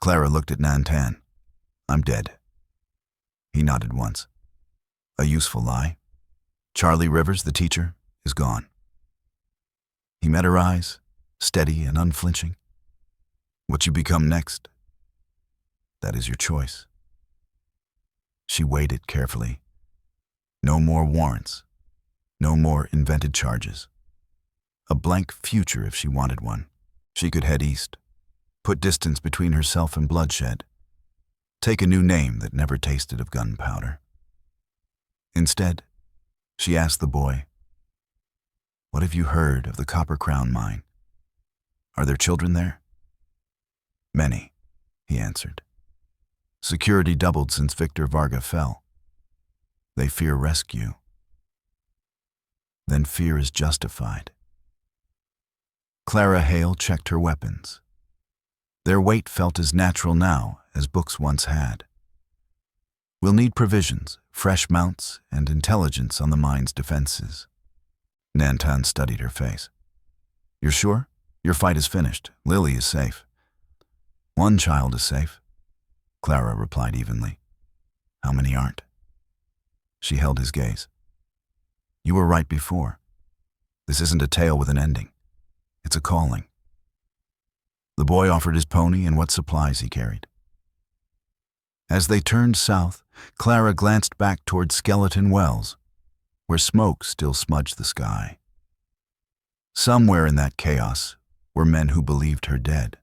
Clara looked at Nantan. "I'm dead." He nodded once. "A useful lie. Charlie Rivers, the teacher, is gone." He met her eyes, steady and unflinching. "What you become next, that is your choice." She weighed it carefully. No more warrants. No more invented charges. A blank future if she wanted one. She could head east, put distance between herself and bloodshed, take a new name that never tasted of gunpowder. Instead, she asked the boy, "What have you heard of the Copper Crown mine? Are there children there?" "Many," he answered. "Security doubled since Victor Varga fell. They fear rescue." "Then fear is justified." Clara Hale checked her weapons. Their weight felt as natural now as books once had. "We'll need provisions, fresh mounts, and intelligence on the mine's defenses." Nantan studied her face. "You're sure? Your fight is finished. Lily is safe." "One child is safe," Clara replied evenly. "How many aren't?" She held his gaze. "You were right before. This isn't a tale with an ending. It's a calling." The boy offered his pony and what supplies he carried. As they turned south, Clara glanced back toward Skeleton Wells, where smoke still smudged the sky. Somewhere in that chaos were men who believed her dead.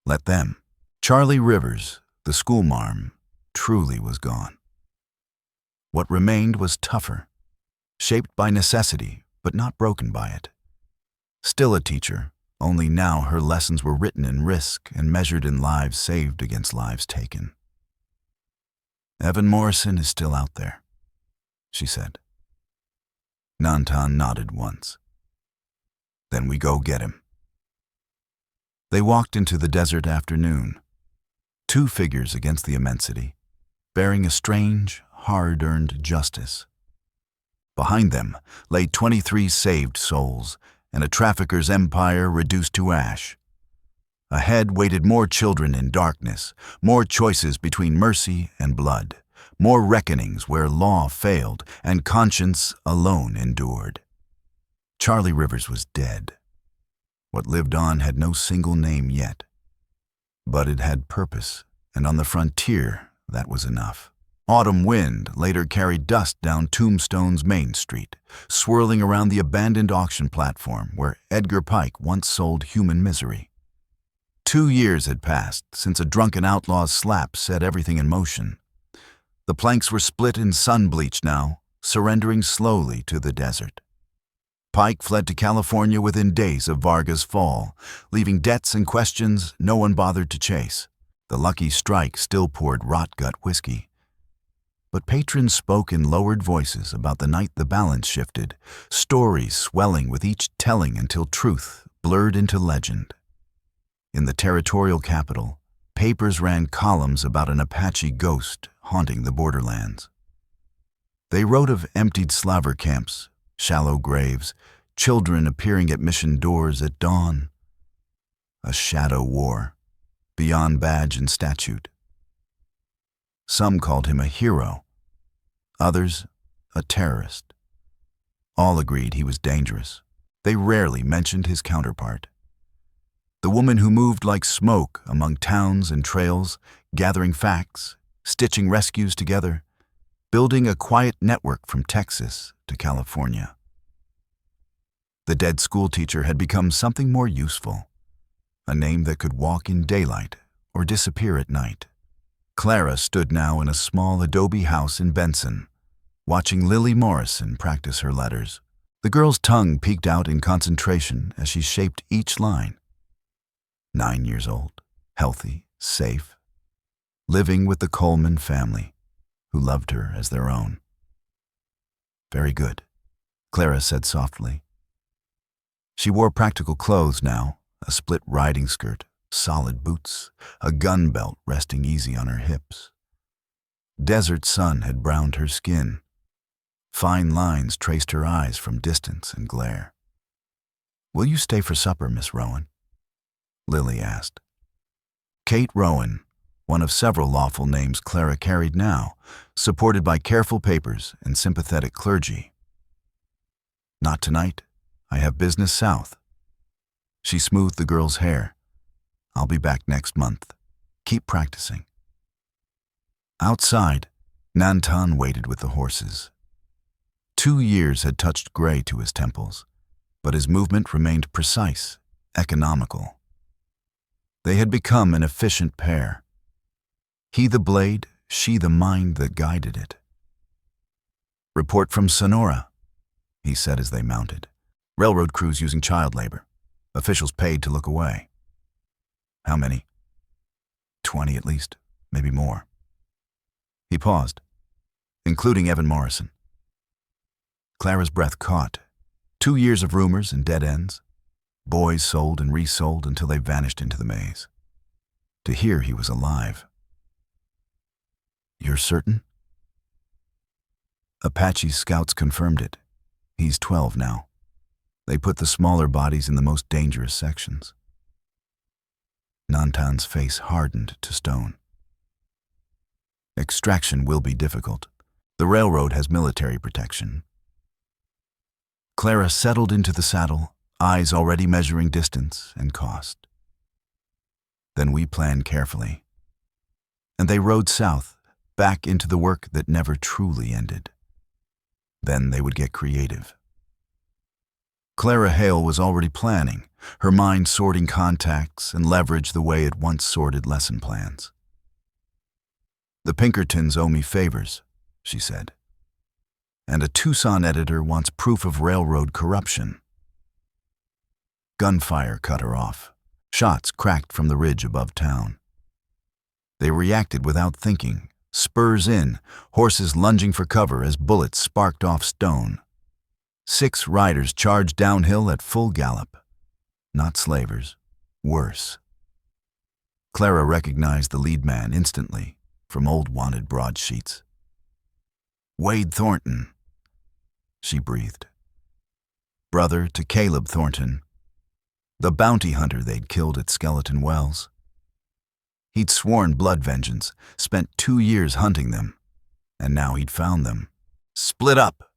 Let them. Charlie Rivers, the schoolmarm, truly was gone. What remained was tougher, shaped by necessity, but not broken by it. Still a teacher, only now her lessons were written in risk and measured in lives saved against lives taken. "Evan Morrison is still out there," she said. Nantan nodded once. "Then we go get him." They walked into the desert afternoon, two figures against the immensity, bearing a strange, hard-earned justice. Behind them lay 23 saved souls, and a trafficker's empire reduced to ash. Ahead waited more children in darkness, more choices between mercy and blood, more reckonings where law failed and conscience alone endured. Charlie Rivers was dead. What lived on had no single name yet. But it had purpose, and on the frontier, that was enough. Autumn wind later carried dust down Tombstone's Main Street, swirling around the abandoned auction platform where Edgar Pike once sold human misery. 2 years had passed since a drunken outlaw's slap set everything in motion. The planks were split in sun bleach now, surrendering slowly to the desert. Pike fled to California within days of Varga's fall, leaving debts and questions no one bothered to chase. The Lucky Strike still poured rot-gut whiskey. But patrons spoke in lowered voices about the night the balance shifted, stories swelling with each telling until truth blurred into legend. In the territorial capital, papers ran columns about an Apache ghost haunting the borderlands. They wrote of emptied slaver camps, shallow graves, children appearing at mission doors at dawn. A shadow war, beyond badge and statute. Some called him a hero, others a terrorist. All agreed he was dangerous. They rarely mentioned his counterpart. The woman who moved like smoke among towns and trails, gathering facts, stitching rescues together, building a quiet network from Texas to California. The dead schoolteacher had become something more useful, a name that could walk in daylight or disappear at night. Clara stood now in a small adobe house in Benson, watching Lily Morrison practice her letters. The girl's tongue peeked out in concentration as she shaped each line. 9 years old, healthy, safe, living with the Coleman family, who loved her as their own. Very good, Clara said softly. She wore practical clothes now, a split riding skirt, solid boots, a gun belt resting easy on her hips. Desert sun had browned her skin. Fine lines traced her eyes from distance and glare. "Will you stay for supper, Miss Rowan?" Lily asked. Kate Rowan, one of several lawful names Clara carried now, supported by careful papers and sympathetic clergy. "Not tonight. I have business south." She smoothed the girl's hair. "I'll be back next month. Keep practicing." Outside, Nantan waited with the horses. 2 years had touched gray to his temples, but his movement remained precise, economical. They had become an efficient pair. He the blade, she the mind that guided it. "Report from Sonora," he said as they mounted. "Railroad crews using child labor. Officials paid to look away." "How many?" 20 at least, maybe more." He paused, "Including Evan Morrison." Clara's breath caught. 2 years of rumors and dead ends. Boys sold and resold until they vanished into the maze. To hear he was alive. "You're certain?" Apache's scouts confirmed it. He's 12 now. They put the smaller bodies in the most dangerous sections. Nantan's face hardened to stone. "Extraction will be difficult. The railroad has military protection." Clara settled into the saddle, eyes already measuring distance and cost. "Then we planned carefully." And they rode south, back into the work that never truly ended. Then they would get creative. Clara Hale was already planning, her mind sorting contacts and leverage the way it once sorted lesson plans. "The Pinkertons owe me favors," she said. "And a Tucson editor wants proof of railroad corruption." Gunfire cut her off. Shots cracked from the ridge above town. They reacted without thinking, spurs in, horses lunging for cover as bullets sparked off stone. 6 riders charged downhill at full gallop. Not slavers, worse. Clara recognized the lead man instantly, from old wanted broadsheets. "Wade Thornton," she breathed. Brother to Caleb Thornton, the bounty hunter they'd killed at Skeleton Wells. He'd sworn blood vengeance, spent 2 years hunting them, and now he'd found them. "Split up,"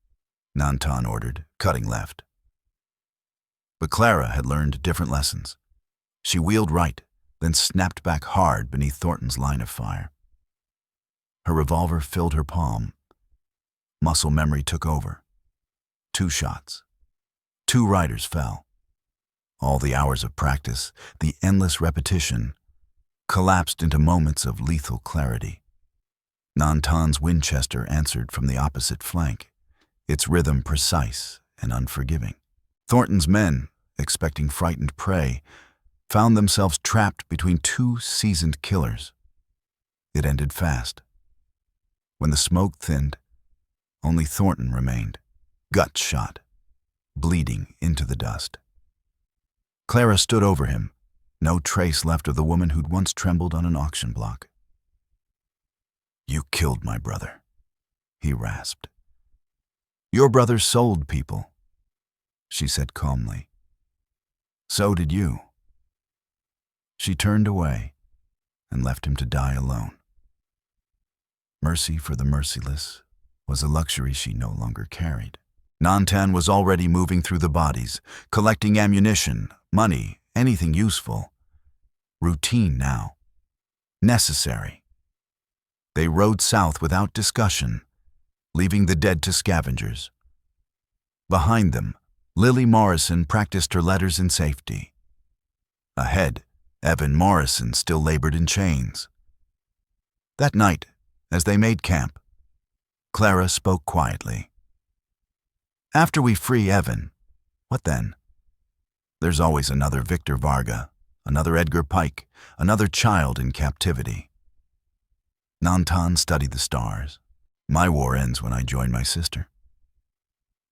Nantan ordered, cutting left. But Clara had learned different lessons. She wheeled right, then snapped back hard beneath Thornton's line of fire. Her revolver filled her palm. Muscle memory took over. 2 shots. 2 riders fell. All the hours of practice, the endless repetition, collapsed into moments of lethal clarity. Nantan's Winchester answered from the opposite flank, its rhythm precise and unforgiving. Thornton's men, expecting frightened prey, found themselves trapped between two seasoned killers. It ended fast. When the smoke thinned, only Thornton remained, gut shot, bleeding into the dust. Clara stood over him, no trace left of the woman who'd once trembled on an auction block. "You killed my brother," he rasped. "Your brother sold people," she said calmly. "So did you." She turned away and left him to die alone. Mercy for the merciless was a luxury she no longer carried. Nantan was already moving through the bodies, collecting ammunition, money, anything useful. Routine now. Necessary. They rode south without discussion, leaving the dead to scavengers. Behind them, Lily Morrison practiced her letters in safety. Ahead, Evan Morrison still labored in chains. That night, as they made camp, Clara spoke quietly. "After we free Evan, what then? There's always another Victor Varga, another Edgar Pike, another child in captivity." Nantan studied the stars. "My war ends when I join my sister."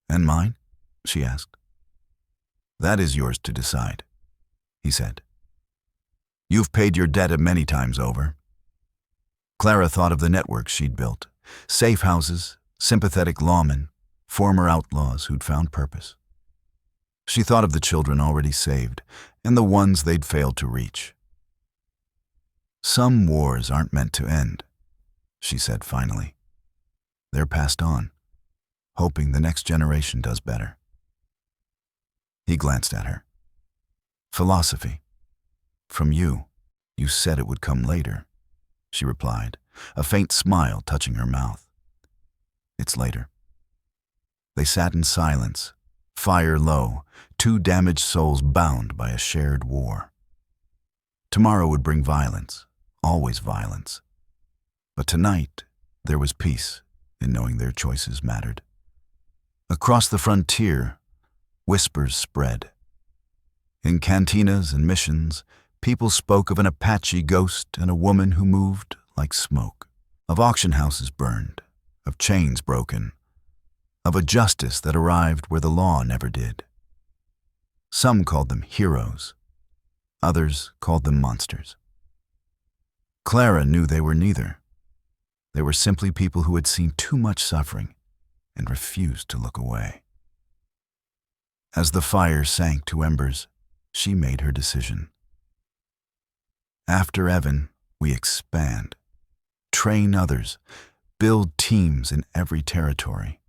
"And mine?" she asked. "That is yours to decide," he said. "You've paid your debt many times over." Clara thought of the network she'd built. Safe houses, sympathetic lawmen, former outlaws who'd found purpose. She thought of the children already saved, and the ones they'd failed to reach. "Some wars aren't meant to end," she said finally. "They're passed on, hoping the next generation does better." He glanced at her. "Philosophy. From you. You said it would come later," she replied, a faint smile touching her mouth. "It's later." They sat in silence, fire low, two damaged souls bound by a shared war. Tomorrow would bring violence, always violence. But tonight, there was peace in knowing their choices mattered. Across the frontier, whispers spread. In cantinas and missions, people spoke of an Apache ghost and a woman who moved like smoke, of auction houses burned, of chains broken, of a justice that arrived where the law never did. Some called them heroes, others called them monsters. Clara knew they were neither. They were simply people who had seen too much suffering and refused to look away. As the fire sank to embers, she made her decision. After Evan, we expand, train others, build teams in every territory.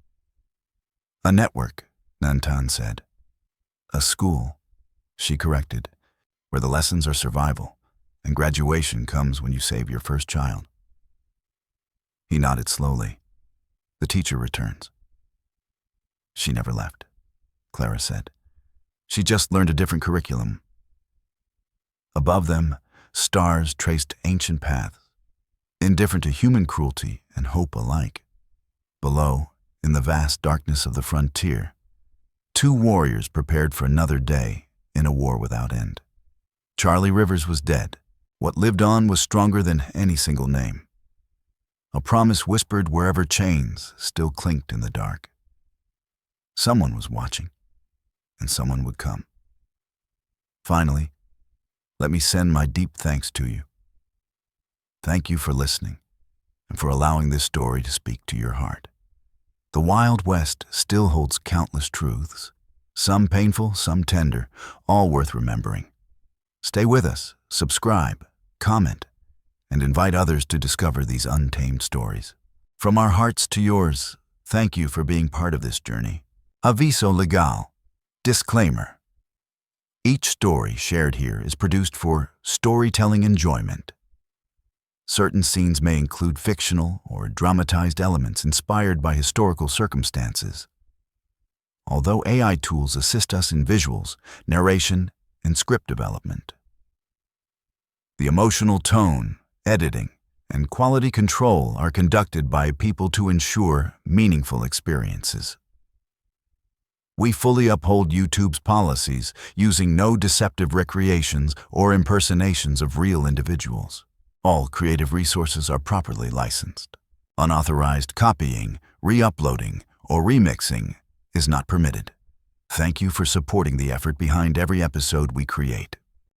"A network," Nantan said. "A school," she corrected, "where the lessons are survival, and graduation comes when you save your first child." He nodded slowly. "The teacher returns." "She never left," Clara said. "She just learned a different curriculum." Above them, stars traced ancient paths, indifferent to human cruelty and hope alike. Below, in the vast darkness of the frontier, two warriors prepared for another day in a war without end. Charlie Rivers was dead. What lived on was stronger than any single name. A promise whispered wherever chains still clinked in the dark. Someone was watching, and someone would come. Finally, let me send my deep thanks to you. Thank you for listening and for allowing this story to speak to your heart. The Wild West still holds countless truths, some painful, some tender, all worth remembering. Stay with us, subscribe, comment, and invite others to discover these untamed stories. From our hearts to yours, thank you for being part of this journey. Aviso legal. Disclaimer. Each story shared here is produced for storytelling enjoyment. Certain scenes may include fictional or dramatized elements inspired by historical circumstances. Although AI tools assist us in visuals, narration, and script development, the emotional tone, editing, and quality control are conducted by people to ensure meaningful experiences. We fully uphold YouTube's policies, using no deceptive recreations or impersonations of real individuals. All creative resources are properly licensed. Unauthorized copying, re-uploading, or remixing is not permitted. Thank you for supporting the effort behind every episode we create.